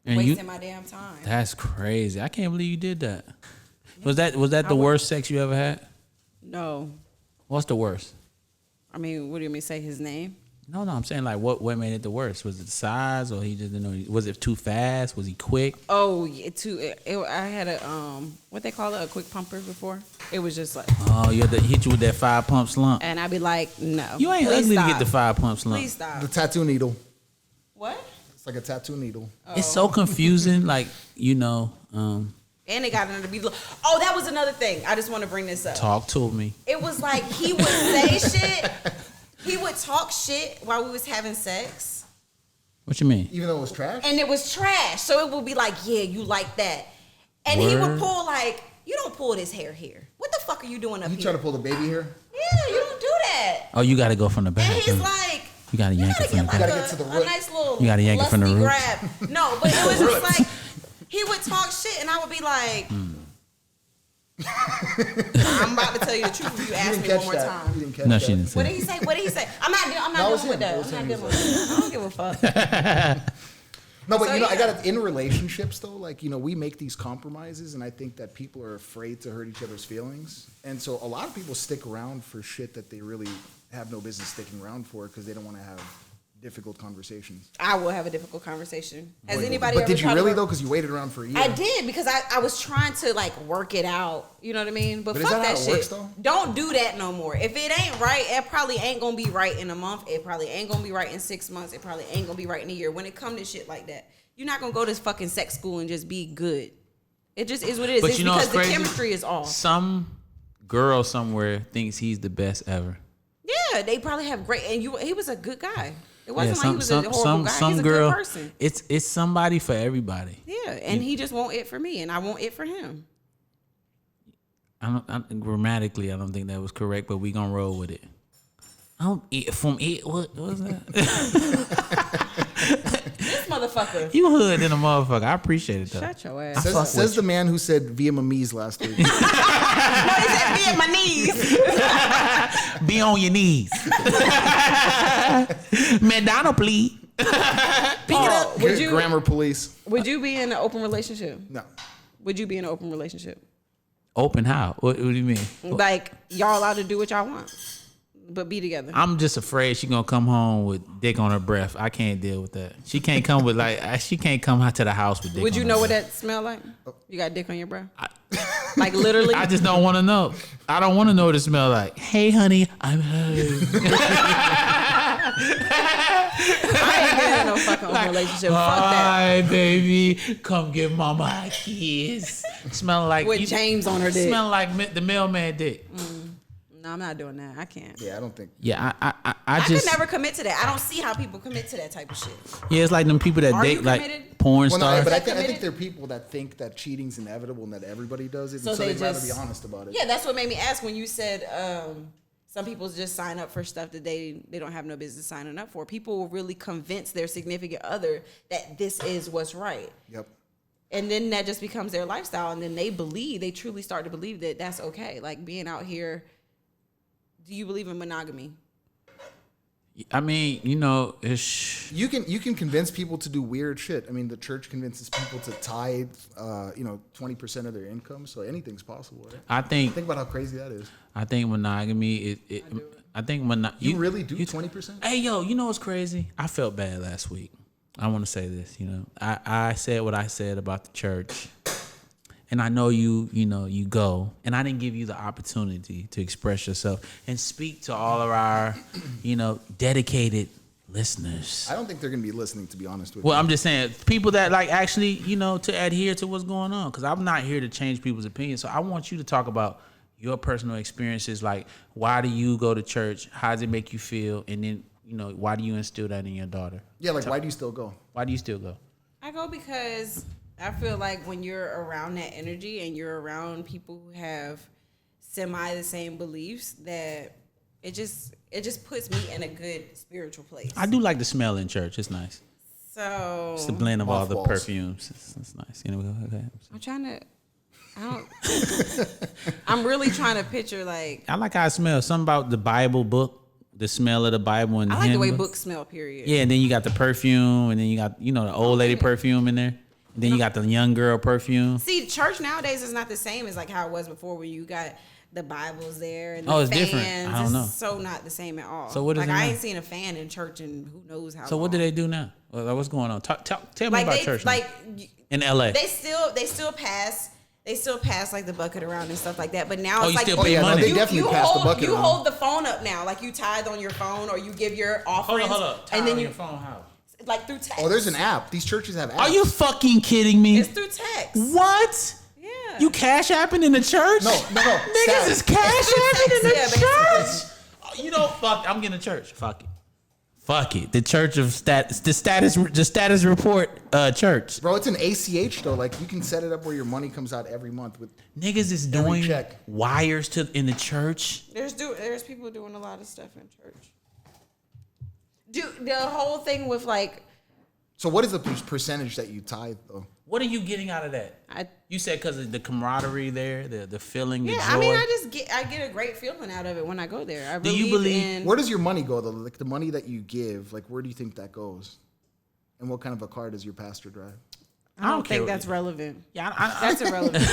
Speaker 5: And
Speaker 4: wasting my damn time.
Speaker 5: That's crazy. I can't believe you did that. Was that the worst sex you ever had?
Speaker 4: No.
Speaker 5: What's the worst?
Speaker 4: I mean, what do you mean? Say his name?
Speaker 5: No, I'm saying like what made it the worst? Was it the size or he just didn't know? Was it too fast? Was he quick?
Speaker 4: Oh, I had a what they call it, a quick pumper before. It was just like
Speaker 5: you had to hit you with that 5-pump slump.
Speaker 4: And I'd be like, no.
Speaker 5: You ain't ugly to get the 5-pump slump.
Speaker 4: Please stop.
Speaker 6: The tattoo needle.
Speaker 4: What?
Speaker 6: It's like a tattoo needle.
Speaker 4: Oh.
Speaker 5: It's so confusing, like
Speaker 4: And they got another be. Oh, that was another thing. I just want to bring this up.
Speaker 5: Talk to me.
Speaker 4: It was like he would say shit. He would talk shit while we was having sex.
Speaker 5: What you mean?
Speaker 6: Even though it was trash?
Speaker 4: And it was trash. So it would be like, yeah, you like that. And he would pull like, you don't pull this hair here. What the fuck are you doing up here?
Speaker 6: You try to pull the baby hair?
Speaker 4: Yeah, you don't do that.
Speaker 5: Oh, you got to go from the back.
Speaker 4: And he's like,
Speaker 5: you got to yank it from the back.
Speaker 6: You got to get to the root.
Speaker 4: A nice little
Speaker 5: you got to yank it from the root.
Speaker 4: Grab. No, but it was just like, he would talk shit and I would be like, I'm about to tell you the truth if you ask me one more time.
Speaker 5: No, she didn't say.
Speaker 4: What did he say? I'm not dealing with that. I'm not dealing with that. I don't give a fuck.
Speaker 6: No, but
Speaker 4: So,
Speaker 6: you know, I
Speaker 4: yeah.
Speaker 6: got in relationships though. Like, you know, we make these compromises, and I think that people are afraid to hurt each other's feelings, and so a lot of people stick around for shit that they really have no business sticking around for because they don't want to have difficult conversations.
Speaker 4: I will have a difficult conversation. Has anybody?
Speaker 6: But
Speaker 4: ever
Speaker 6: did you
Speaker 4: tried to
Speaker 6: really
Speaker 4: work-
Speaker 6: though? Because you waited around for a year.
Speaker 4: I did because I was trying to like work it out. You know what I mean? But
Speaker 6: But is
Speaker 4: fuck
Speaker 6: that how
Speaker 4: that
Speaker 6: it
Speaker 4: shit.
Speaker 6: works, though?
Speaker 4: Don't do that no more. If it ain't right, it probably ain't gonna be right in a month. It probably ain't gonna be right in 6 months. It probably ain't gonna be right in a year. When it comes to shit like that, you're not gonna go to fucking sex school and just be good. It just is what it is.
Speaker 5: But
Speaker 4: It's
Speaker 5: you know
Speaker 4: because
Speaker 5: what's
Speaker 4: the
Speaker 5: crazy?
Speaker 4: chemistry is off.
Speaker 5: Some girl somewhere thinks he's the best ever.
Speaker 4: Yeah, they probably have great. And he was a good guy. It wasn't like
Speaker 5: some
Speaker 4: he was a horrible
Speaker 5: some
Speaker 4: guy.
Speaker 5: some
Speaker 4: He's a
Speaker 5: girl.
Speaker 4: good person.
Speaker 5: It's somebody for everybody.
Speaker 4: Yeah, and he just want it for me, and I want it for him.
Speaker 5: Grammatically, I don't think that was correct, but we gonna roll with it. I don't eat from it. What was that?
Speaker 4: This motherfucker.
Speaker 5: You hood in a motherfucker. I appreciate it though.
Speaker 4: Shut your ass.
Speaker 6: Says the man who said Vietnamese last week.
Speaker 4: No, he said me at my knees.
Speaker 5: Be on your knees. McDonald, please. Pick it up.
Speaker 4: Would you
Speaker 6: Grammar police.
Speaker 4: would you be in an open relationship?
Speaker 6: No.
Speaker 4: Would you be in an open relationship?
Speaker 5: Open how? What do you mean?
Speaker 4: Like y'all allowed to do what y'all want, but be together.
Speaker 5: I'm just afraid she gonna come home with dick on her breath. I can't deal with that. She can't come with she can't come out to the house with dick.
Speaker 4: Would you
Speaker 5: on
Speaker 4: know
Speaker 5: her
Speaker 4: what
Speaker 5: breath.
Speaker 4: that smell like? You got dick on your breath? Like literally?
Speaker 5: I just don't want to know. I don't want to know what it smell like. Hey, honey, I'm home.
Speaker 4: I ain't been in no fucking open relationship. Fuck that.
Speaker 5: Hi, baby, come give mama a kiss. Smell like
Speaker 4: With James on her dick.
Speaker 5: Smell like the mailman dick.
Speaker 4: No, I'm not doing that. I can't.
Speaker 6: Yeah, I don't think.
Speaker 5: Yeah, I
Speaker 4: I
Speaker 5: just
Speaker 4: could never commit to that. I don't see how people commit to that type of shit.
Speaker 5: yeah, it's like them people that
Speaker 4: Are
Speaker 5: date
Speaker 4: you
Speaker 5: like
Speaker 4: committed?
Speaker 5: porn
Speaker 6: Well, no,
Speaker 5: stars.
Speaker 6: but I
Speaker 4: That
Speaker 6: think
Speaker 4: committed?
Speaker 6: there are people that think that cheating's inevitable and that everybody does it,
Speaker 4: So
Speaker 6: and so
Speaker 4: they
Speaker 6: they'd rather
Speaker 4: just-
Speaker 6: be honest about it.
Speaker 4: Yeah, that's what made me ask when you said some people just sign up for stuff that they don't have no business signing up for. People will really convince their significant other that this is what's right.
Speaker 6: Yep.
Speaker 4: And then that just becomes their lifestyle. And then they truly start to believe that that's okay. Like being out here. Do you believe in monogamy?
Speaker 5: I mean, you know, it's
Speaker 6: You can convince people to do weird shit. I mean, the church convinces people to tithe, 20% of their income. So anything's possible. Right?
Speaker 5: I think
Speaker 6: Think about how crazy that is.
Speaker 5: monogamy. I think
Speaker 6: You really do 20%?
Speaker 5: Hey, yo, you know what's crazy? I felt bad last week. I want to say this. You know, I said what I said about the church, and I know you go, and I didn't give you the opportunity to express yourself and speak to all of our, dedicated listeners.
Speaker 6: I don't think they're going to be listening, to be honest with
Speaker 5: Well,
Speaker 6: you.
Speaker 5: I'm just saying, people that like actually, to adhere to what's going on, because I'm not here to change people's opinions. So I want you to talk about your personal experiences. Like, why do you go to church? How does it make you feel? And then, why do you instill that in your daughter?
Speaker 6: Yeah, like, why do you still go?
Speaker 5: Why do you still go?
Speaker 4: I go because I feel like when you're around that energy and you're around people who have semi the same beliefs, that it just puts me in a good spiritual place.
Speaker 5: I do like the smell in church. It's nice.
Speaker 4: So
Speaker 5: It's the blend of all the
Speaker 6: Mothballs.
Speaker 5: perfumes. It's nice. Okay.
Speaker 4: I'm trying to. I'm really trying to picture like.
Speaker 5: I like how it smells. Something about the Bible book, the smell of the Bible and
Speaker 4: I like the way
Speaker 5: hymn.
Speaker 4: books smell. Period.
Speaker 5: Yeah, and then you got the perfume, and then you got the old lady perfume in there. And then you got the young girl perfume.
Speaker 4: See, church nowadays is not the same as like how it was before, where you got the Bibles there and the
Speaker 5: Oh, it's
Speaker 4: fans.
Speaker 5: different. I don't know.
Speaker 4: It's so not the same at all.
Speaker 5: So what is
Speaker 4: like
Speaker 5: it
Speaker 4: I
Speaker 5: now?
Speaker 4: ain't seen a fan in church in who knows how.
Speaker 5: So what do they do now? What's going on? Tell me
Speaker 4: like
Speaker 5: about
Speaker 4: they
Speaker 5: church now.
Speaker 4: like
Speaker 5: In LA.
Speaker 4: they still pass like the bucket around and stuff like that. But now
Speaker 5: Oh,
Speaker 4: it's
Speaker 5: you
Speaker 4: like
Speaker 5: still pay money.
Speaker 6: They definitely pass the bucket
Speaker 4: you
Speaker 6: around.
Speaker 4: hold the phone up now, like you tithe on your phone or you give your offerings, and then you
Speaker 5: phone how?
Speaker 4: like through text.
Speaker 6: Oh, there's an app. These churches have apps.
Speaker 5: Are you fucking kidding me?
Speaker 4: It's through text.
Speaker 5: What?
Speaker 4: Yeah.
Speaker 5: You cash apping in the church?
Speaker 6: No.
Speaker 5: Niggas
Speaker 6: Sally.
Speaker 5: is cash apping in the
Speaker 4: Yeah,
Speaker 5: church.
Speaker 4: basically.
Speaker 5: Fuck. I'm getting a church. Fuck it. The Church of the status report church.
Speaker 6: Bro, it's an ACH though. Like you can set it up where your money comes out every month with.
Speaker 5: Niggas is
Speaker 6: Every
Speaker 5: doing
Speaker 6: check.
Speaker 5: wires in the church.
Speaker 4: There's people doing a lot of stuff in church. Dude, the whole thing with like
Speaker 6: So what is the percentage that you tithe though?
Speaker 5: What are you getting out of that? You said because of the camaraderie there, the feeling, the joy.
Speaker 4: I mean, I get a great feeling out of it when I go there. I
Speaker 5: Do you believe-
Speaker 4: in,
Speaker 6: Where does your money go though? Like the money that you give, like where do you think that goes? And what kind of a car does your pastor drive?
Speaker 4: I don't think that's relevant.
Speaker 5: Yeah,
Speaker 4: That's irrelevant.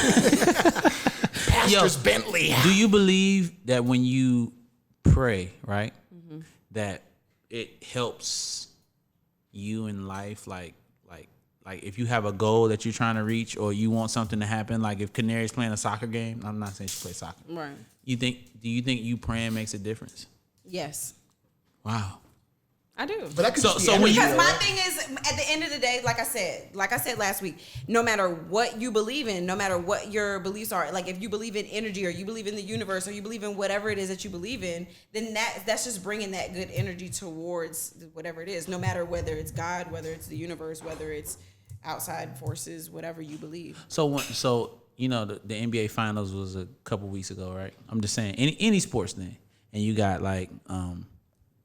Speaker 6: Pastor's Bentley.
Speaker 5: Do you believe that when you pray, right, that it helps you in life, like if you have a goal that you're trying to reach or you want something to happen, like if Canary's playing a soccer game, I'm not saying she plays soccer.
Speaker 4: Right.
Speaker 5: Do you think you praying makes a difference?
Speaker 4: Yes.
Speaker 5: Wow.
Speaker 4: I do.
Speaker 6: But that could
Speaker 5: So-
Speaker 6: just be
Speaker 5: so when
Speaker 6: energy,
Speaker 4: Because
Speaker 6: though,
Speaker 4: my
Speaker 6: right?
Speaker 4: thing is, at the end of the day, like I said last week, no matter what you believe in, no matter what your beliefs are, like if you believe in energy or you believe in the universe or you believe in whatever it is that you believe in, then that's just bringing that good energy towards whatever it is, no matter whether it's God, whether it's the universe, whether it's outside forces, whatever you believe.
Speaker 5: So you know the NBA Finals was a couple weeks ago, right? I'm just saying any sports thing, and you got like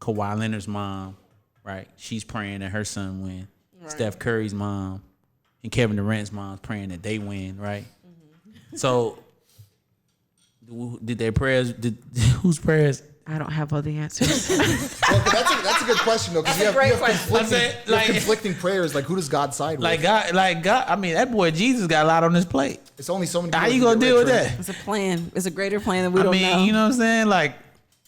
Speaker 5: Kawhi Leonard's mom, right? She's praying that her son win. Right. Steph Curry's mom and Kevin Durant's mom praying that they win, right? Mm-hmm. So did their prayers? Whose prayers?
Speaker 4: I don't have all the answers.
Speaker 6: Well, that's a good question though, because you have conflicting prayers. Like, who does God side with?
Speaker 5: Like God. I mean, that boy Jesus got a lot on his plate.
Speaker 6: It's only so many.
Speaker 5: How you gonna deal with that?
Speaker 4: It's a plan. It's a greater plan that we don't know.
Speaker 5: You know what I'm saying? Like,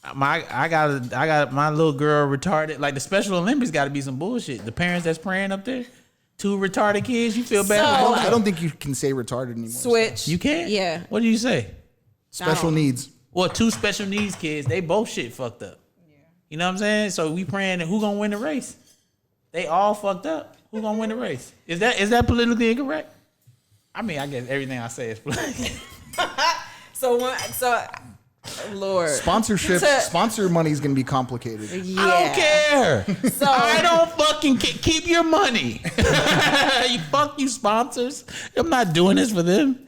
Speaker 5: I got my little girl retarded. Like the Special Olympics got to be some bullshit. The parents that's praying up there, 2 retarded kids. You feel bad?
Speaker 6: I don't think you can say retarded anymore.
Speaker 4: Switch.
Speaker 5: You can't.
Speaker 4: Yeah.
Speaker 5: What do you say?
Speaker 6: Special needs.
Speaker 5: Well, 2 special needs kids. They both shit fucked up. Yeah. You know what I'm saying? So we praying that who gonna win the race? They all fucked up. Who gonna win the race? Is that politically incorrect? I mean, I guess everything I say is politically.
Speaker 4: So Lord.
Speaker 6: Sponsor money is going to be complicated.
Speaker 4: Yeah.
Speaker 5: I don't care. So I don't fucking keep your money. You sponsors. I'm not doing this for them.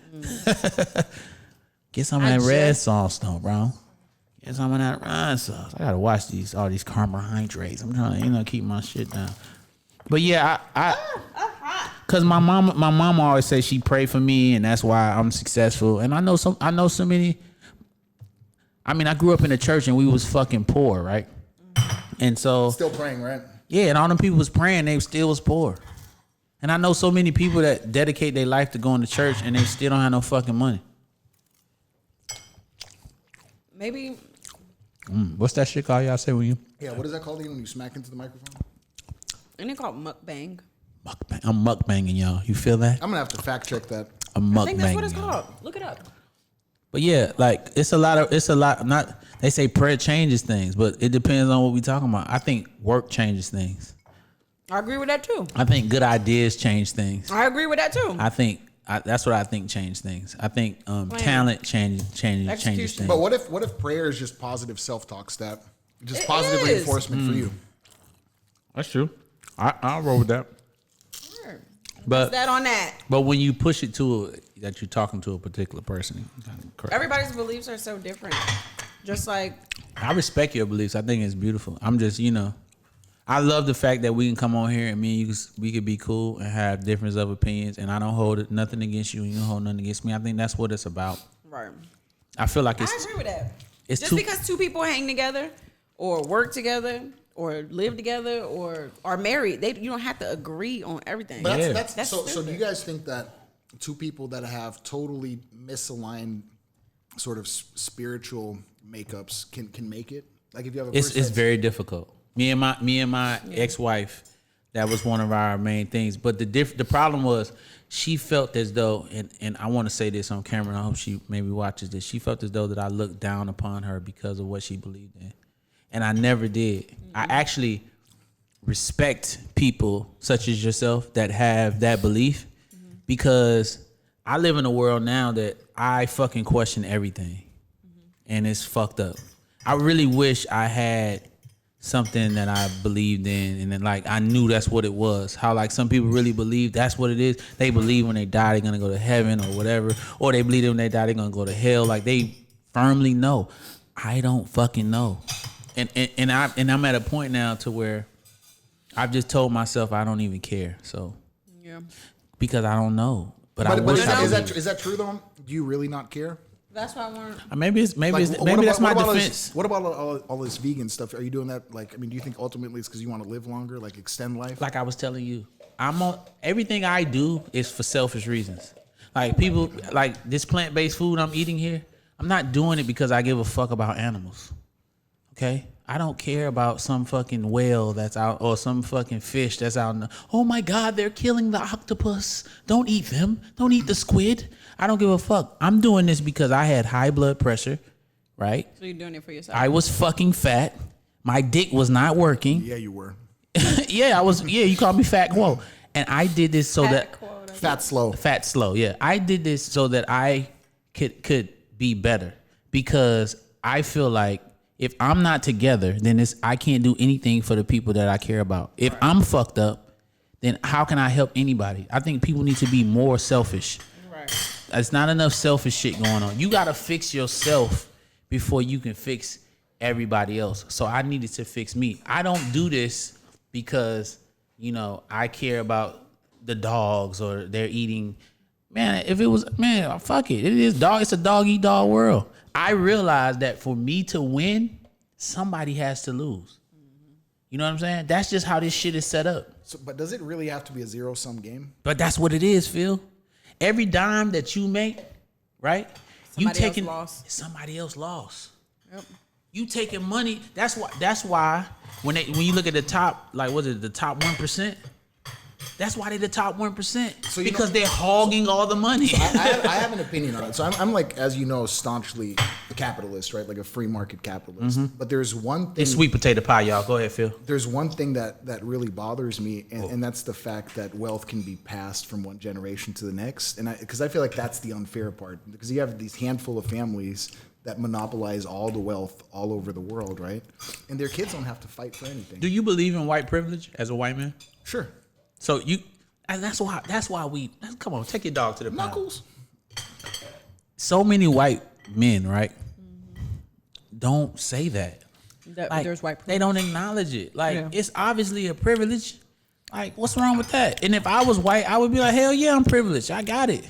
Speaker 5: Get some of that red sauce though, bro. Get some of that red sauce. I gotta watch all these carbohydrates. I'm trying to keep my shit down. But yeah, cause my mom always says she prayed for me and that's why I'm successful. And I know so many. I mean, I grew up in a church and we was fucking poor, right? And so
Speaker 6: still praying, right?
Speaker 5: Yeah, and all them people was praying, they still was poor. And I know so many people that dedicate their life to going to church and they still don't have no fucking money.
Speaker 4: Maybe.
Speaker 5: What's that shit called y'all say when you?
Speaker 6: Yeah, what is that called again when you smack into the microphone?
Speaker 4: Isn't it called mukbang?
Speaker 5: Mukbang. I'm mukbanging y'all. You feel that?
Speaker 6: I'm gonna have to fact check that.
Speaker 5: I'm mukbanging.
Speaker 4: I think that's what it's called. Look it up.
Speaker 5: But yeah, like it's a lot. Not they say prayer changes things, but it depends on what we talking about. I think work changes things.
Speaker 4: I agree with that too.
Speaker 5: I think good ideas change things.
Speaker 4: I agree with that too.
Speaker 5: I think that's what I think changed things. I think talent changes things.
Speaker 6: But what if prayer is just positive self-talk step, just positive
Speaker 4: is.
Speaker 6: reinforcement for you?
Speaker 5: That's true. I'll roll with that.
Speaker 4: Sure.
Speaker 5: But
Speaker 4: that on that.
Speaker 5: But when you push it to that you're talking to a particular person,
Speaker 4: everybody's beliefs are so different. Just like
Speaker 5: I respect your beliefs. I think it's beautiful. I'm just I love the fact that we can come on here and me and you, we could be cool and have difference of opinions, and I don't hold nothing against you and you don't hold nothing against me. I think that's what it's about.
Speaker 4: Right.
Speaker 5: I feel like
Speaker 4: I agree with that.
Speaker 5: It's
Speaker 4: just because 2 people hang together or work together or live together or are married, you don't have to agree on everything.
Speaker 6: But that's so do you guys think that 2 people that have totally misaligned sort of spiritual makeups can make it? Like if you have a person
Speaker 5: it's very difficult. Me and my ex-wife, that was one of our main things. But the problem was she felt as though, and I want to say this on camera, and I hope she maybe watches this. She felt as though that I looked down upon her because of what she believed in, and I never did. Mm-hmm. I actually respect people such as yourself that have that belief, because I live in a world now that I fucking question everything, and it's fucked up. I really wish I had something that I believed in, and then like I knew that's what it was. How like some people really believe that's what it is. They believe when they die they're gonna go to heaven or whatever, or they believe when they die they're gonna go to hell. Like they firmly know. I don't fucking know, and I'm at a point now to where I've just told myself I don't even care. So yeah, because I don't know. But I wish I believed.
Speaker 6: Is that true though? Do you really not care?
Speaker 4: That's why I want.
Speaker 5: Maybe that's my defense.
Speaker 6: What about all this vegan stuff? Are you doing that? Like, I mean, do you think ultimately it's because you want to live longer, like extend life?
Speaker 5: Like I was telling you, everything I do is for selfish reasons. Like people, like this plant-based food I'm eating here, I'm not doing it because I give a fuck about animals. Okay? I don't care about some fucking whale that's out or some fucking fish that's out in the, oh my God, they're killing the octopus. Don't eat them. Don't eat the squid. I don't give a fuck. I'm doing this because I had high blood pressure, right?
Speaker 4: So you're doing it for yourself.
Speaker 5: I was fucking fat. My dick was not working.
Speaker 6: Yeah, you were.
Speaker 5: Yeah, I was. Yeah, you called me fat quo. And I did this so that
Speaker 6: Fat slow.
Speaker 5: Yeah, I did this so that I could be better because I feel like if I'm not together, then I can't do anything for the people that I care about. If I'm fucked up, then how can I help anybody? I think people need to be more selfish.
Speaker 4: Right.
Speaker 5: There's not enough selfish shit going on. You gotta fix yourself before you can fix everybody else. So I needed to fix me. I don't do this because, you know, I care about the dogs or they're eating. Man, if it was, man, fuck it. It is dog. It's a dog eat dog world. I realized that for me to win, somebody has to lose. You know what I'm saying? That's just how this shit is set up.
Speaker 6: So, but does it really have to be a zero-sum game?
Speaker 5: But that's what it is, Phil. Every dime that you make, right? Somebody else lost.
Speaker 4: Yep.
Speaker 5: You taking money. That's why when you look at the top, like what is it, the top 1%? That's why they're the top 1%. So because they're hogging all the money.
Speaker 6: I have an opinion on it. So I'm like, as you know, staunchly a capitalist, right? Like a free market capitalist. Mm-hmm. But there's one thing.
Speaker 5: It's sweet potato pie, y'all. Go ahead, Phil.
Speaker 6: There's one thing that really bothers me, and that's the fact that wealth can be passed from one generation to the next. And because I feel like that's the unfair part. Because you have these handful of families that monopolize all the wealth all over the world, right? And their kids don't have to fight for anything.
Speaker 5: Do you believe in white privilege as a white man?
Speaker 6: Sure.
Speaker 5: So that's why we come on, take your dog to the pound.
Speaker 6: Knuckles.
Speaker 5: So many white men, right? Don't say that.
Speaker 4: Like, there's white privilege.
Speaker 5: They don't acknowledge it. Like it's obviously a privilege. Like what's wrong with that? And if I was white, I would be like, hell yeah, I'm privileged. I got it.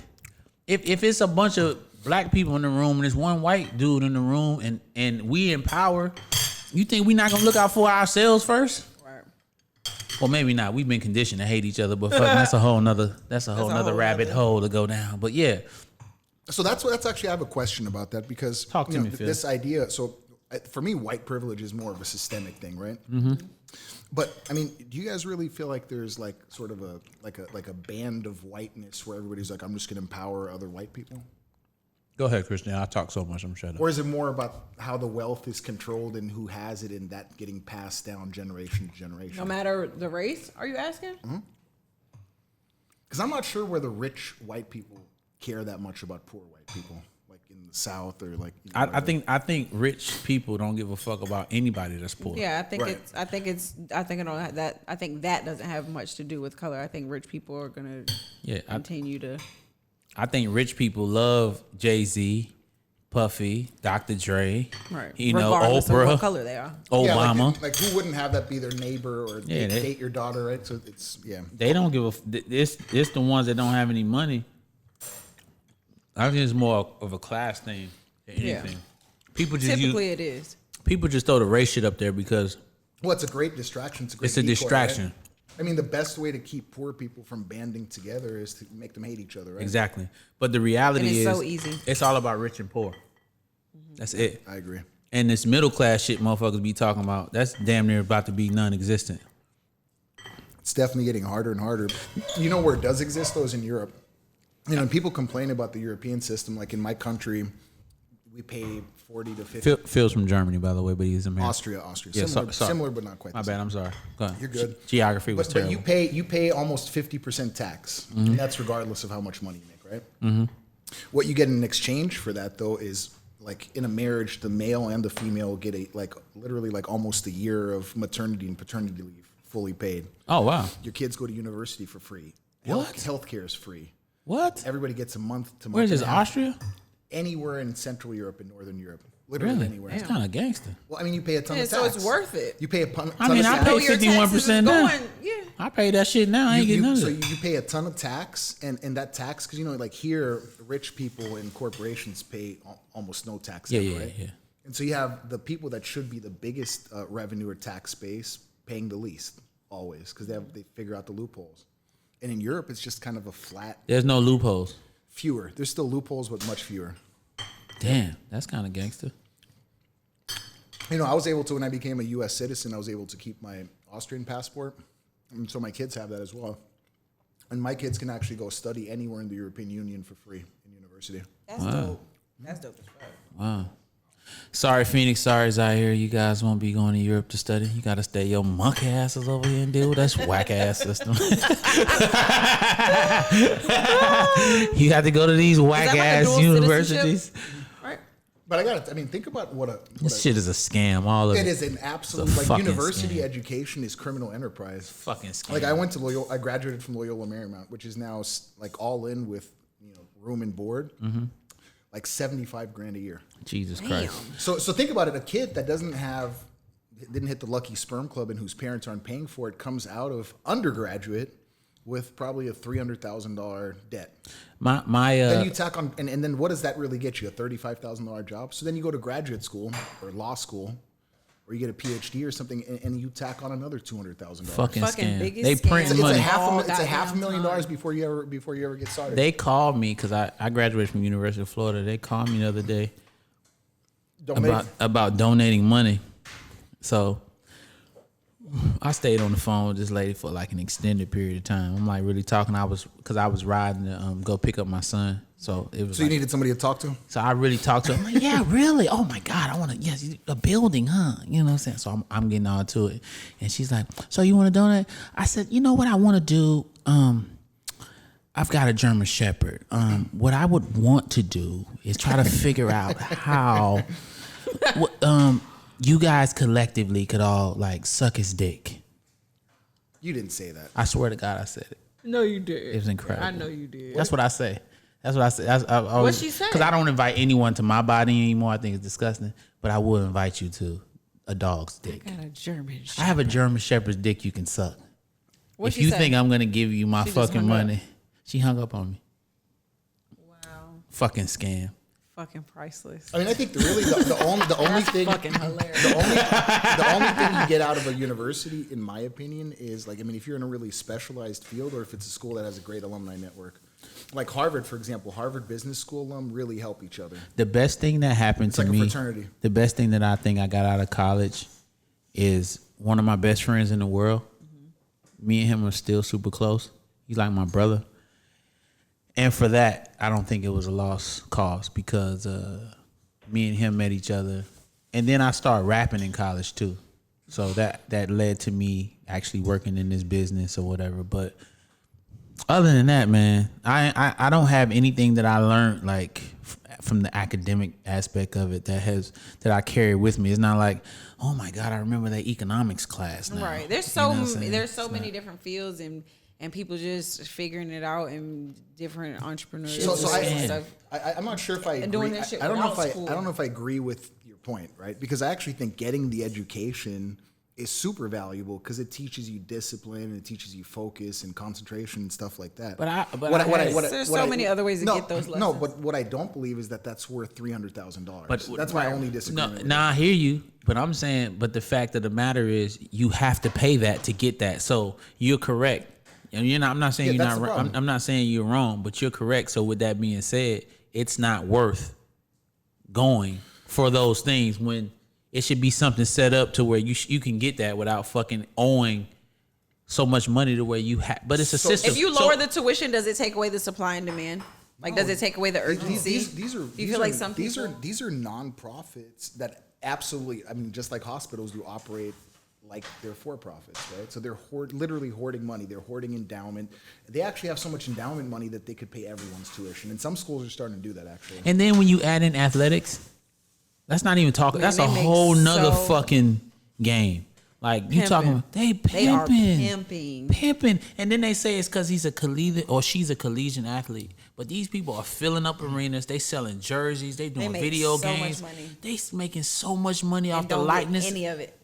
Speaker 5: If it's a bunch of black people in the room and there's one white dude in the room and we in power, you think we not gonna look out for ourselves first? Well, maybe not. We've been conditioned to hate each other, but fuck, that's a whole nother rabbit hole to go down. But yeah.
Speaker 6: So that's actually I have a question about that because
Speaker 5: Talk to me, Phil.
Speaker 6: This idea. So for me, white privilege is more of a systemic thing, right? Mm-hmm. But I mean, do you guys really feel like there's like sort of a band of whiteness where everybody's like, I'm just going to empower other white people?
Speaker 5: Go ahead, Christina. I talk so much. I'm shut up.
Speaker 6: Or is it more about how the wealth is controlled and who has it and that getting passed down generation to generation?
Speaker 4: No matter the race, are you asking?
Speaker 6: Because I'm not sure where the rich white people care that much about poor white people, like in the South or like. You know,
Speaker 5: I think rich people don't give a fuck about anybody that's poor.
Speaker 4: Yeah, I think that doesn't have much to do with color. I think rich people are gonna continue to.
Speaker 5: I think rich people love Jay-Z, Puffy, Dr. Dre,
Speaker 4: right?
Speaker 5: You
Speaker 4: regardless
Speaker 5: know, Oprah,
Speaker 4: of what color they are.
Speaker 5: Obama.
Speaker 6: Yeah, like who wouldn't have that be their neighbor or date your daughter, right? So it's
Speaker 5: They don't give a. It's the ones that don't have any money. I think it's more of a class thing than anything. People just
Speaker 4: it is.
Speaker 5: People just throw the race shit up there because.
Speaker 6: Well, it's a great distraction. It's a
Speaker 5: distraction.
Speaker 6: Right? I mean, the best way to keep poor people from banding together is to make them hate each other, right?
Speaker 5: Exactly. But the reality is,
Speaker 4: so easy.
Speaker 5: It's all about rich and poor. That's it.
Speaker 6: I agree.
Speaker 5: And this middle class shit motherfuckers be talking about, that's damn near about to be non-existent.
Speaker 6: It's definitely getting harder and harder. You know where it does exist, though, is in Europe. You know, and people complain about the European system. Like in my country, we pay 40 to 50.
Speaker 5: Phil's from Germany, by the way, but he's American.
Speaker 6: Austria.
Speaker 5: Yeah,
Speaker 6: similar, but not quite
Speaker 5: My
Speaker 6: the same.
Speaker 5: bad, I'm sorry. Go ahead.
Speaker 6: You're good.
Speaker 5: Geography was terrible.
Speaker 6: But you pay almost 50% tax. Mm-hmm. And that's regardless of how much money you make, right? Mm-hmm. What you get in exchange for that, though, is like in a marriage, the male and the female get literally almost a year of maternity and paternity leave fully paid.
Speaker 5: Oh, wow.
Speaker 6: Your kids go to university for free.
Speaker 5: What?
Speaker 6: Healthcare is free.
Speaker 5: What?
Speaker 6: Everybody gets a month to month.
Speaker 5: Where is this, Austria?
Speaker 6: Anywhere in Central Europe and Northern Europe. Literally anywhere.
Speaker 5: That's kind of gangster.
Speaker 6: Well, I mean, you pay a ton of tax.
Speaker 4: So it's worth it.
Speaker 6: You pay a ton
Speaker 5: I mean,
Speaker 6: of
Speaker 5: I
Speaker 6: tax.
Speaker 5: pay 51% now.
Speaker 4: Yeah.
Speaker 5: I pay that shit now. I ain't getting none of it.
Speaker 6: So you pay a ton of tax, and that tax, because, you know, like here, rich people and corporations pay almost no tax. Right?
Speaker 5: Yeah.
Speaker 6: And so you have the people that should be the biggest revenue or tax base paying the least always, because they figure out the loopholes. And in Europe, it's just kind of a flat.
Speaker 5: There's no loopholes.
Speaker 6: Fewer. There's still loopholes, but much fewer.
Speaker 5: Damn, that's kind of gangster.
Speaker 6: You know, I was able to, when I became a U.S. citizen, I was able to keep my Austrian passport. And so my kids have that as well. And my kids can actually go study anywhere in the European Union for free in university.
Speaker 4: That's dope. That's dope as fuck.
Speaker 5: Wow. Sorry, Phoenix. Sorry, Zaire. You guys won't be going to Europe to study. You got to stay your monkey asses over here and deal with that whack ass system. You have to go to these whack ass universities.
Speaker 4: Right.
Speaker 6: But I mean, think about
Speaker 5: This shit is a scam. All of it.
Speaker 6: It is an absolute, like,
Speaker 5: fucking
Speaker 6: university
Speaker 5: scam.
Speaker 6: education is criminal enterprise.
Speaker 5: Fucking scam.
Speaker 6: Like, I went to Loyola, I graduated from Loyola Marymount, which is now like all in with, you know, room and board, like $75,000 a year.
Speaker 5: Jesus Christ.
Speaker 6: So think about it. A kid that didn't hit the lucky sperm club and whose parents aren't paying for it comes out of undergraduate with probably a $300,000 debt. Then you tack on, and then what does that really get you? A $35,000 job? So then you go to graduate school or law school, or you get a PhD or something, and you tack on another $200,000.
Speaker 5: Fucking scam.
Speaker 4: biggest
Speaker 5: They print
Speaker 4: scam.
Speaker 5: money.
Speaker 6: It's a $500,000 before you ever get started.
Speaker 5: They called me because I graduated from University of Florida. They called me the other day about donating money. So I stayed on the phone with this lady for like an extended period of time. I'm like really talking. Because I was riding to go pick up my son. So it was.
Speaker 6: So you needed somebody to talk to?
Speaker 5: So I really talked to her. I'm like, yeah, really? Oh my God, I want to. Yes, a building, huh? You know what I'm saying? So I'm getting on to it, and she's like, so you want to donate? I said, you know what I want to do? I've got a German Shepherd. What I would want to do is try to figure out how. You guys collectively could all like suck his dick.
Speaker 6: You didn't say that.
Speaker 5: I swear to God, I said it.
Speaker 4: No, you did.
Speaker 5: It was incredible.
Speaker 4: I know you did.
Speaker 5: That's what I say.
Speaker 4: What'd she say?
Speaker 5: Because I don't invite anyone to my body anymore. I think it's disgusting. But I will invite you to a dog's dick.
Speaker 4: I got a German Shepherd.
Speaker 5: I have a German Shepherd's dick you can suck.
Speaker 4: What'd
Speaker 5: If
Speaker 4: she
Speaker 5: you
Speaker 4: say?
Speaker 5: think I'm gonna give you my
Speaker 4: She just
Speaker 5: fucking
Speaker 4: hung up.
Speaker 5: money, she hung up on me.
Speaker 4: Wow.
Speaker 5: Fucking scam.
Speaker 4: Fucking priceless.
Speaker 6: I mean, I think the only thing
Speaker 4: Fucking hilarious.
Speaker 6: the only thing you get out of a university, in my opinion, is like, I mean, if you're in a really specialized field, or if it's a school that has a great alumni network, like Harvard, for example. Harvard Business School alum really help each other.
Speaker 5: The best thing that happened to
Speaker 6: like a
Speaker 5: me,
Speaker 6: fraternity.
Speaker 5: the best thing that I think I got out of college is one of my best friends in the world. Me and him are still super close. He's like my brother. And for that, I don't think it was a lost cause, because me and him met each other. And then I started rapping in college too. So that led to me actually working in this business or whatever. But other than that, man, I don't have anything that I learned like from the academic aspect of it that I carry with me. It's not like, oh my God, I remember that economics class now.
Speaker 4: Right. There's so many different fields and people just figuring it out and different entrepreneurs.
Speaker 6: So
Speaker 4: and stuff.
Speaker 6: I'm not sure if I agree.
Speaker 4: doing that shit
Speaker 6: I don't know
Speaker 4: without
Speaker 6: if
Speaker 4: school.
Speaker 6: I don't know if I agree with your point, right? Because I actually think getting the education is super valuable, because it teaches you discipline and it teaches you focus and concentration and stuff like that.
Speaker 4: There's so many other ways to get those lessons.
Speaker 6: No, but what I don't believe is that that's worth $300,000. But that's my only disagreement.
Speaker 5: No, I hear you, but I'm saying, but the fact of the matter is, you have to pay that to get that. So you're correct. And I'm not saying you're not right. I'm not saying you're wrong, but you're correct. So with that being said, it's not worth going for those things when it should be something set up to where you can get that without fucking owing so much money to where you have. But it's a system.
Speaker 4: If you lower the tuition, does it take away the supply and demand? Like, does it take away the urgency?
Speaker 6: These are nonprofits that absolutely, I mean, just like hospitals, do operate like they're for-profits, right? So they're literally hoarding money. They're hoarding endowment. They actually have so much endowment money that they could pay everyone's tuition. And some schools are starting to do that, actually.
Speaker 5: And then when you add in athletics, that's not even talking. That's a whole nother fucking game. Like, you talking, they pimping. And then they say it's because he's a collegiate or she's a collegiate athlete. But these people are filling up arenas. They selling jerseys. They doing video games. They making so much money off the likeness.
Speaker 4: Any of it.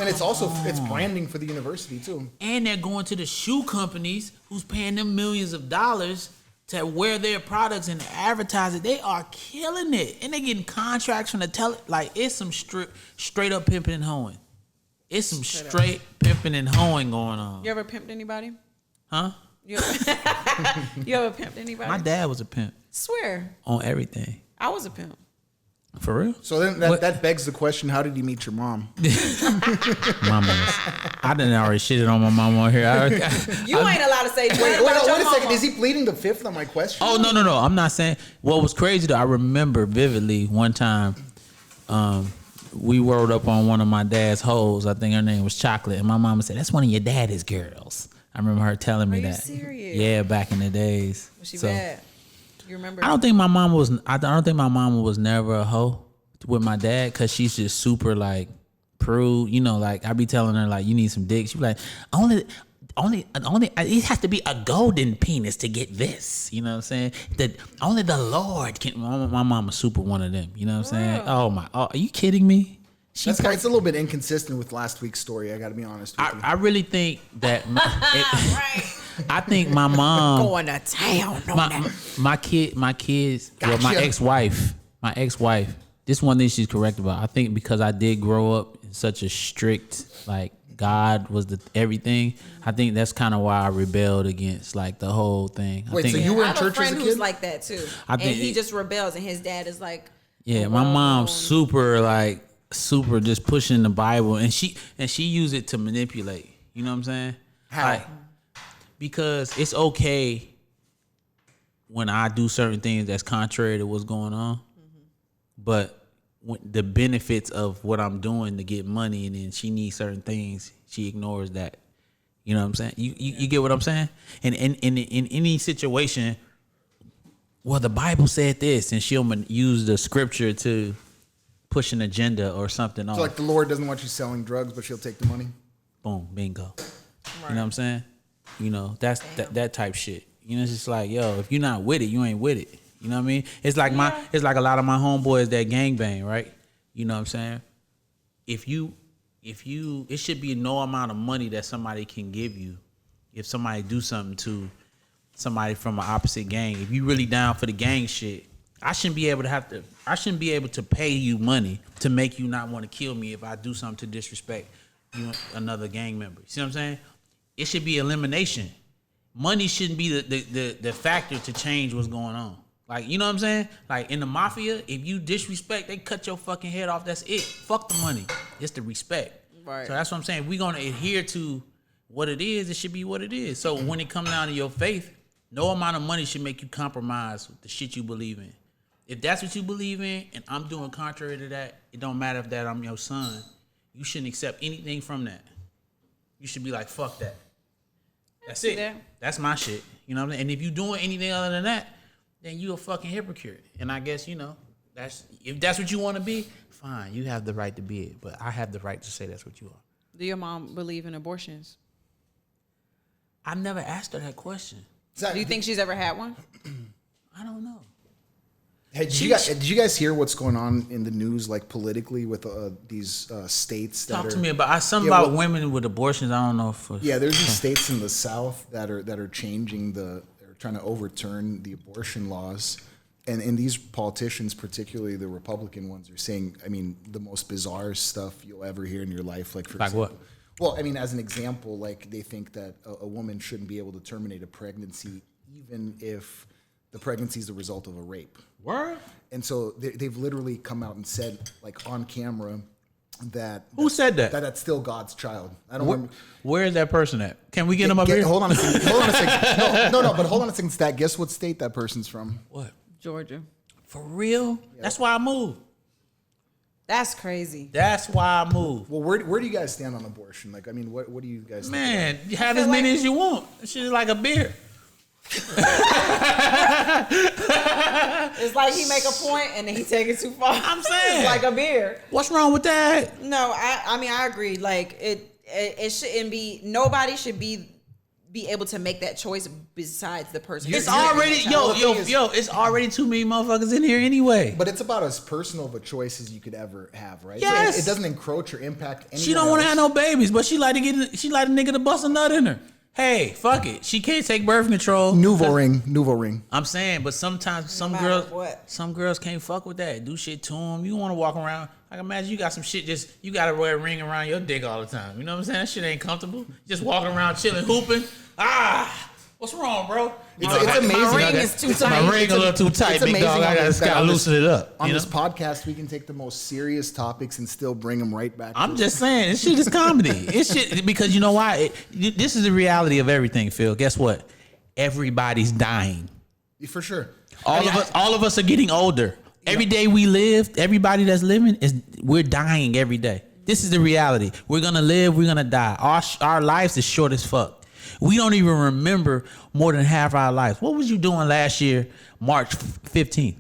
Speaker 6: And it's also it's branding for the university too.
Speaker 5: And they're going to the shoe companies who's paying them millions of dollars to wear their products and advertise it. They are killing it. And they're getting contracts from the like, it's some straight up pimping and hoeing. It's some straight pimping and hoeing going on.
Speaker 4: You ever pimped anybody?
Speaker 5: Huh?
Speaker 4: You ever pimped anybody?
Speaker 5: My dad was a pimp
Speaker 4: Swear.
Speaker 5: on everything.
Speaker 4: I was a pimp.
Speaker 5: For real?
Speaker 6: So then that begs the question: how did you meet your mom?
Speaker 5: Mama I didn't already shitted on my mom on here.
Speaker 4: You ain't allowed to say.
Speaker 6: Wait a second. Is he pleading the fifth on my question?
Speaker 5: Oh no! I'm not saying. What was crazy though, I remember vividly one time, we rolled up on one of my dad's hoes. I think her name was Chocolate, and my mama said, "That's one of your daddy's girls." I remember her telling me
Speaker 4: Are you
Speaker 5: that.
Speaker 4: serious?
Speaker 5: Yeah, back in the days.
Speaker 4: Was she bad? You remember?
Speaker 5: I don't think my mama was. I don't think my mama was never a hoe with my dad because she's just super like prude. You know, like I be telling her like you need some dick. She be like only. It has to be a golden penis to get this. You know what I'm saying? That only the Lord can. My mama's super one of them. You know what I'm saying? Oh my! Oh, are you kidding me?
Speaker 6: It's a little bit inconsistent with last week's story. I got to be honest with you.
Speaker 5: I really think that.
Speaker 4: Right.
Speaker 5: I think my mom
Speaker 4: Going to town on that.
Speaker 5: my kids, well,
Speaker 6: Gotcha.
Speaker 5: my ex-wife. This one thing she's correct about. I think because I did grow up in such a strict, like God was the everything. I think that's kind of why I rebelled against like the whole thing.
Speaker 6: Wait,
Speaker 5: I think,
Speaker 6: so you were
Speaker 4: I
Speaker 6: in
Speaker 4: have a
Speaker 6: church as
Speaker 4: friend
Speaker 6: a
Speaker 4: who's
Speaker 6: kid?
Speaker 4: like that too,
Speaker 5: I
Speaker 4: and
Speaker 5: think
Speaker 4: he just rebels, and his dad is like,
Speaker 5: yeah, my mom's super just pushing the Bible, and she used it to manipulate. You know what I'm saying?
Speaker 6: How?
Speaker 5: Like, because it's okay when I do certain things that's contrary to what's going on, but when the benefits of what I'm doing to get money, and then she needs certain things, she ignores that. You know what I'm saying? You get what I'm saying? And in any situation, well, the Bible said this, and she'll use the scripture to push an agenda or something.
Speaker 6: So like the Lord doesn't want you selling drugs, but she'll take the money.
Speaker 5: Boom, bingo. You know what I'm saying? You know, that's that type shit. You know, it's just like, yo, if you're not with it, you ain't with it. You know what I mean? It's like it's like a lot of my homeboys that gangbang, right? You know what I'm saying? If you it should be no amount of money that somebody can give you if somebody do something to somebody from an opposite gang. If you really down for the gang shit, I shouldn't be able to pay you money to make you not want to kill me if I do something to disrespect you, another gang member. See what I'm saying? It should be elimination. Money shouldn't be the factor to change what's going on. Like, you know what I'm saying? Like in the mafia, if you disrespect, they cut your fucking head off. That's it. Fuck the money. It's the respect.
Speaker 4: Right.
Speaker 5: So that's what I'm saying. If we're gonna adhere to what it is, it should be what it is. So when it comes down to your faith, no amount of money should make you compromise with the shit you believe in. If that's what you believe in, and I'm doing contrary to that, it don't matter if that I'm your son. You shouldn't accept anything from that. You should be like, fuck that. That's it.
Speaker 4: that.
Speaker 5: That's my shit. You know what I'm saying? And if you doing anything other than that, then you a fucking hypocrite. And I guess, you know, if that's what you want to be, fine. You have the right to be it. But I have the right to say that's what you are.
Speaker 4: Do your mom believe in abortions?
Speaker 5: I've never asked her that question.
Speaker 4: Do you think she's ever had one?
Speaker 5: I don't know.
Speaker 6: Hey, did you guys hear what's going on in the news, like politically, with these states that
Speaker 5: Talk
Speaker 6: are?
Speaker 5: to me about something about women with abortions. I don't know if.
Speaker 6: Yeah, there's these states in the South that are changing they're trying to overturn the abortion laws, and these politicians, particularly the Republican ones, are saying, I mean, the most bizarre stuff you'll ever hear in your life. Like for example,
Speaker 5: what?
Speaker 6: Well, I mean, as an example, like they think that a woman shouldn't be able to terminate a pregnancy even if the pregnancy is the result of a rape.
Speaker 5: Word?
Speaker 6: And so they've literally come out and said, like on camera,
Speaker 5: Who said that?
Speaker 6: That's still God's child. I don't remember.
Speaker 5: Where is that person at? Can we get him up here?
Speaker 6: Hold on a second. No, but hold on a second, Stat. Guess what state that person's from?
Speaker 5: What?
Speaker 4: Georgia.
Speaker 5: For real? Yeah. That's why I moved.
Speaker 4: That's crazy.
Speaker 5: That's why I moved.
Speaker 6: Well, where do you guys stand on abortion? Like, I mean, what do you guys think?
Speaker 5: Man, you have as many as you want. This shit is like a beer.
Speaker 4: It's like he make a point and then he take it too far.
Speaker 5: I'm saying.
Speaker 4: It's like a beer.
Speaker 5: What's wrong with that?
Speaker 4: No, I mean I agree. Like it shouldn't be. Nobody should be able to make that choice besides the person.
Speaker 5: It's already it's already too many motherfuckers in here anyway.
Speaker 6: But it's about as personal of a choice as you could ever have, right?
Speaker 5: Yes.
Speaker 6: So it doesn't encroach or impact anyone.
Speaker 5: She don't want to have no babies, but she like a nigga to bust a nut in her. Hey, fuck it. She can't take birth control.
Speaker 6: Nouveau ring.
Speaker 5: I'm saying, but sometimes some girls can't fuck with that. Do shit to them. You want to walk around. Like imagine you got some shit you got to wear a ring around your dick all the time. You know what I'm saying? That shit ain't comfortable. Just walking around chilling, hooping. What's wrong, bro?
Speaker 6: It's amazing.
Speaker 4: My ring
Speaker 6: how
Speaker 4: is too tight.
Speaker 5: My ring a little too tight,
Speaker 6: It's
Speaker 5: big
Speaker 6: amazing
Speaker 5: dog. I
Speaker 6: how
Speaker 5: gotta
Speaker 6: that on
Speaker 5: loosen it up.
Speaker 6: On
Speaker 5: you
Speaker 6: this
Speaker 5: know?
Speaker 6: podcast, we can take the most serious topics and still bring them right back.
Speaker 5: I'm just saying, this shit is comedy. It's shit because you know why? This is the reality of everything, Phil. Guess what? Everybody's dying.
Speaker 6: For sure.
Speaker 5: All of us are getting older. Every day we live, everybody that's living we're dying every day. This is the reality. We're gonna live, we're gonna die. Our lives is short as fuck. We don't even remember more than half our lives. What was you doing last year, March 15th?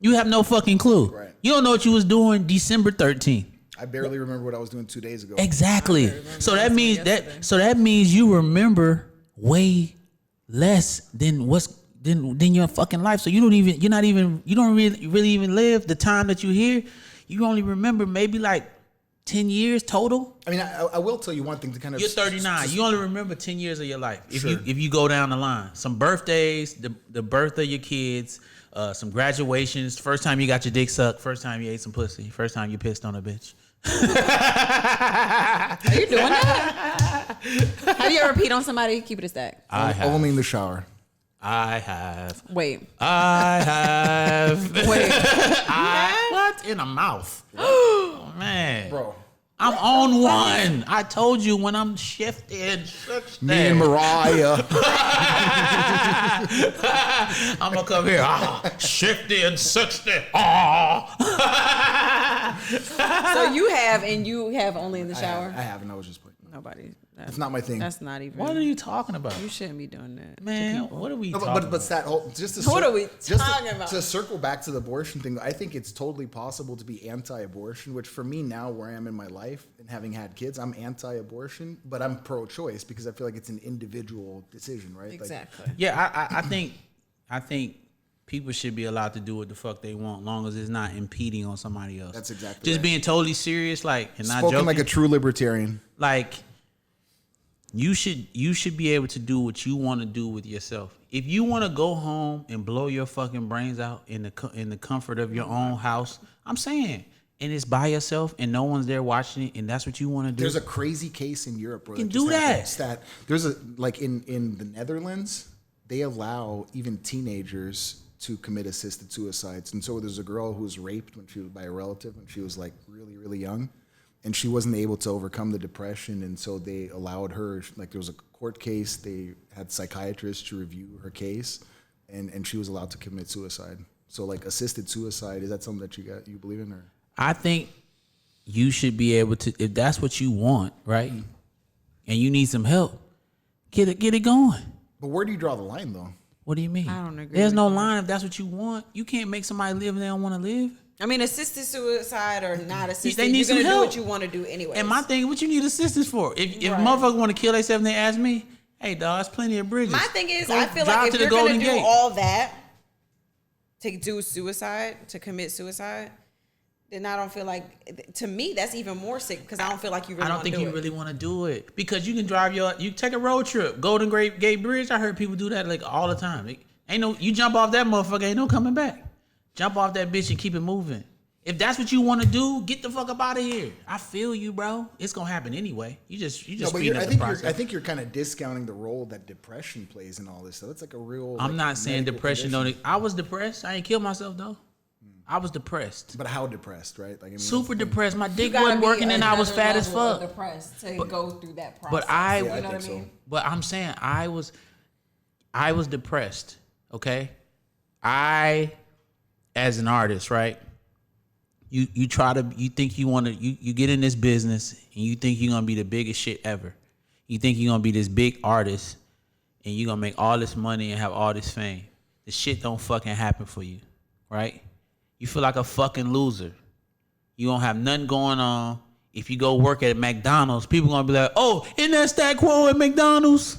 Speaker 5: You have no fucking clue.
Speaker 6: Right.
Speaker 5: You don't know what you was doing December 13th.
Speaker 6: I barely remember what I was doing 2 days ago.
Speaker 5: Exactly. So that means you remember way less than than your fucking life. So you don't really even live the time that you here. You only remember maybe like 10 years total.
Speaker 6: I mean, I will tell you one thing to kind of.
Speaker 5: You're 39. You only remember 10 years of your life.
Speaker 6: Sure.
Speaker 5: If you go down the line, some birthdays, the birth of your kids, some graduations, first time you got your dick sucked, first time you ate some pussy, first time you pissed on a bitch.
Speaker 4: Are you doing that? Have you ever peed on somebody? Keep it a stack.
Speaker 5: I have.
Speaker 6: Only in the shower.
Speaker 5: I have.
Speaker 4: Wait.
Speaker 5: I have.
Speaker 4: Wait.
Speaker 5: What? In a mouth. Oh, man.
Speaker 6: Bro.
Speaker 5: I'm on one. I told you when I'm shifted.
Speaker 6: Me and Mariah.
Speaker 5: I'm gonna come here. Shifty and 60.
Speaker 4: So you have only in the shower?
Speaker 6: I haven't. I was just playing.
Speaker 4: Nobody.
Speaker 6: It's not my thing.
Speaker 4: That's not even.
Speaker 5: What are you talking about?
Speaker 4: You shouldn't be doing that.
Speaker 5: Man, what are we
Speaker 6: No,
Speaker 5: talking
Speaker 6: but
Speaker 5: about?
Speaker 6: that whole
Speaker 4: What are we talking about?
Speaker 6: To circle back to the abortion thing, I think it's totally possible to be anti-abortion. Which for me now, where I am in my life and having had kids, I'm anti-abortion, but I'm pro-choice because I feel like it's an individual decision, right?
Speaker 4: Exactly.
Speaker 5: Yeah, I think people should be allowed to do what the fuck they want, long as it's not impeding on somebody else.
Speaker 6: That's exactly
Speaker 5: just
Speaker 6: right.
Speaker 5: being totally serious, like, and not
Speaker 6: Spoken
Speaker 5: joking.
Speaker 6: like a true libertarian.
Speaker 5: Like, you should be able to do what you want to do with yourself. If you want to go home and blow your fucking brains out in the comfort of your own house, I'm saying, and it's by yourself and no one's there watching it, and that's what you want to do.
Speaker 6: There's a crazy case in Europe, bro.
Speaker 5: You can do that.
Speaker 6: There's in the Netherlands, they allow even teenagers to commit assisted suicides. And so there's a girl who was raped by a relative when she was like really, really young. And she wasn't able to overcome the depression. And so they allowed her, like there was a court case. They had psychiatrists to review her case. And she was allowed to commit suicide. So like assisted suicide, is that something that you believe in? Or?
Speaker 5: I think you should be able to, if that's what you want, right? And you need some help, get it going.
Speaker 6: But where do you draw the line though?
Speaker 5: What do you mean?
Speaker 4: I don't agree
Speaker 5: There's
Speaker 4: with
Speaker 5: no
Speaker 4: that.
Speaker 5: line if that's what you want. You can't make somebody live if they don't want to live.
Speaker 4: I mean, assisted suicide or not assisted,
Speaker 5: They need
Speaker 4: you're gonna
Speaker 5: some
Speaker 4: do
Speaker 5: help.
Speaker 4: what you want to do anyway.
Speaker 5: And my thing, what you need assistance for? If
Speaker 4: Right.
Speaker 5: motherfuckers want to kill themselves and they ask me, hey dog, there's plenty of bridges.
Speaker 4: My thing is,
Speaker 5: Go
Speaker 4: I feel
Speaker 5: drive
Speaker 4: like
Speaker 5: to
Speaker 4: if
Speaker 5: the
Speaker 4: you're gonna
Speaker 5: Golden
Speaker 4: do
Speaker 5: Gate.
Speaker 4: all that to do suicide, to commit suicide, then I don't feel like, to me, that's even more sick because I don't feel like you really
Speaker 5: I don't
Speaker 4: want to
Speaker 5: think
Speaker 4: do
Speaker 5: you
Speaker 4: it.
Speaker 5: really want to do it because you can you take a road trip, Golden Gate Bridge. I heard people do that like all the time. You jump off that motherfucker, ain't no coming back. Jump off that bitch and keep it moving. If that's what you want to do, get the fuck up out of here. I feel you, bro. It's gonna happen anyway. You just speeding up the process.
Speaker 6: I think you're kind of discounting the role that depression plays in all this stuff. It's like a real.
Speaker 5: I'm not saying
Speaker 6: medical
Speaker 5: depression.
Speaker 6: condition.
Speaker 5: I was depressed. I ain't killed myself though. I was depressed.
Speaker 6: But how depressed, right? Like I mean,
Speaker 5: Super depressed. My
Speaker 4: You
Speaker 5: dick
Speaker 4: gotta
Speaker 5: wasn't
Speaker 4: be
Speaker 5: working and I was
Speaker 4: another
Speaker 5: fat as
Speaker 4: level of
Speaker 5: fuck.
Speaker 4: depressed to go through that process.
Speaker 5: But I
Speaker 4: you know
Speaker 6: I
Speaker 4: what I
Speaker 6: think
Speaker 4: mean?
Speaker 6: so.
Speaker 5: But I'm saying I was depressed. Okay, I as an artist, right? You think you want to you get in this business and you think you're gonna be the biggest shit ever. You think you're gonna be this big artist and you're gonna make all this money and have all this fame. The shit don't fucking happen for you, right? You feel like a fucking loser. You don't have nothing going on. If you go work at McDonald's, people gonna be like, "Oh, isn't that Stache Quo at McDonald's?"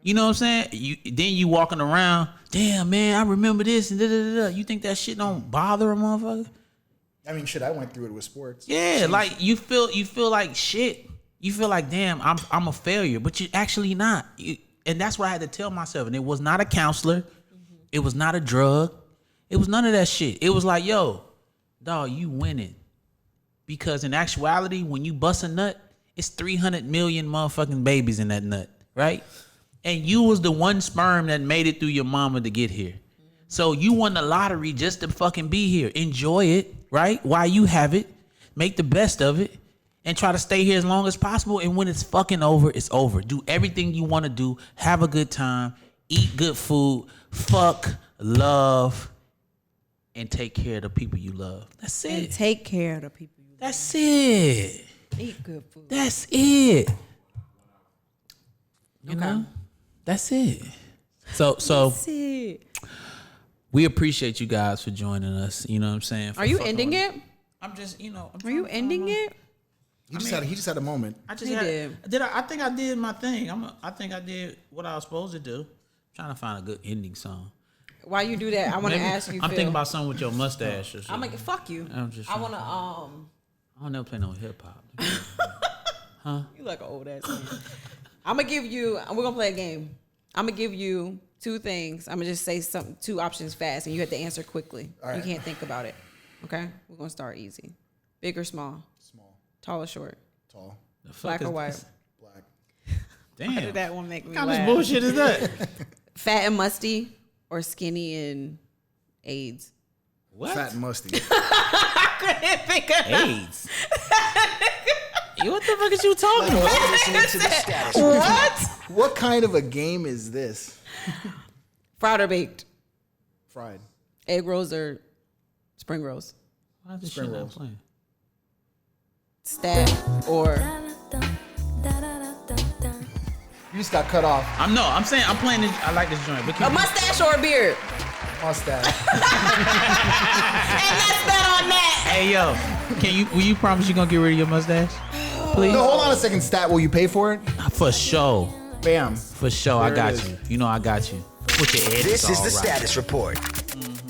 Speaker 5: You know what I'm saying? Then you walking around, damn man, I remember this and da da da. You think that shit don't bother a motherfucker?
Speaker 6: I mean, shit. I went through it with sports.
Speaker 5: Yeah, like you feel like shit. You feel like damn, I'm a failure, but you're actually not. And that's what I had to tell myself. And it was not a counselor. It was not a drug. It was none of that shit. It was like, yo, dog, you winning. Because in actuality, when you bust a nut, it's 300 million motherfucking babies in that nut, right? And you was the one sperm that made it through your mama to get here. So you won the lottery just to fucking be here. Enjoy it, right? While you have it. Make the best of it. And try to stay here as long as possible. And when it's fucking over, it's over. Do everything you want to do. Have a good time. Eat good food. Fuck, love, and take care of the people you love. That's it.
Speaker 4: And take care of the people you love.
Speaker 5: That's it.
Speaker 4: Eat good food.
Speaker 5: That's it. You know? That's it. So
Speaker 4: That's it.
Speaker 5: we appreciate you guys for joining us. You know what I'm saying?
Speaker 4: Are you ending it?
Speaker 5: I'm just,
Speaker 4: Are you ending it?
Speaker 6: He just had a moment.
Speaker 5: I just
Speaker 4: He did.
Speaker 5: I think I did my thing. I think I did what I was supposed to do. I'm trying to find a good ending song.
Speaker 4: While you do that, I want to ask you.
Speaker 5: I'm
Speaker 4: Phil.
Speaker 5: thinking about something with your mustache or something.
Speaker 4: I'm like, fuck you.
Speaker 5: I'm just
Speaker 4: I want to.
Speaker 5: I don't never play no hip hop.
Speaker 4: You like an old ass man. I'm gonna give you. We're gonna play a game. I'm gonna give you two things. I'm gonna just say two options fast, and you have to answer quickly.
Speaker 6: All right.
Speaker 4: You can't think about it. Okay. We're gonna start easy. Big or small?
Speaker 6: Small,
Speaker 4: Tall or short?
Speaker 6: tall,
Speaker 4: Black or white?
Speaker 6: black.
Speaker 5: Damn.
Speaker 4: How did that one make me
Speaker 5: What kind
Speaker 4: laugh?
Speaker 5: of bullshit is that?
Speaker 4: Fat and musty or skinny and AIDS?
Speaker 5: What?
Speaker 6: Fat and musty.
Speaker 4: I couldn't think of
Speaker 5: AIDS. What the fuck is you talking about?
Speaker 2: You're listening to the status report.
Speaker 4: What?
Speaker 6: What kind of a game is this?
Speaker 4: Fried or baked?
Speaker 6: Fried.
Speaker 4: Egg rolls or spring rolls?
Speaker 5: Why is this
Speaker 6: Spring
Speaker 5: shit not
Speaker 6: rolls.
Speaker 5: playing?
Speaker 4: Stache or
Speaker 6: You just got cut off.
Speaker 5: I'm saying I'm playing this. I like this joint. But
Speaker 4: a mustache or a beard?
Speaker 6: Mustache.
Speaker 4: And let's bet on that.
Speaker 5: Hey yo, will you promise you gonna get rid of your mustache? Please.
Speaker 6: No, hold on a second, Stat. Will you pay for it?
Speaker 5: For sure.
Speaker 6: Bam.
Speaker 5: For sure. I
Speaker 6: There it
Speaker 5: got
Speaker 6: is.
Speaker 5: you. You know I got you. Put your edges
Speaker 2: This is
Speaker 5: all
Speaker 2: the
Speaker 5: right.
Speaker 2: status report.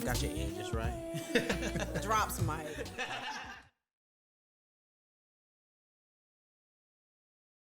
Speaker 5: Got your edges right.
Speaker 4: Drops, Mike.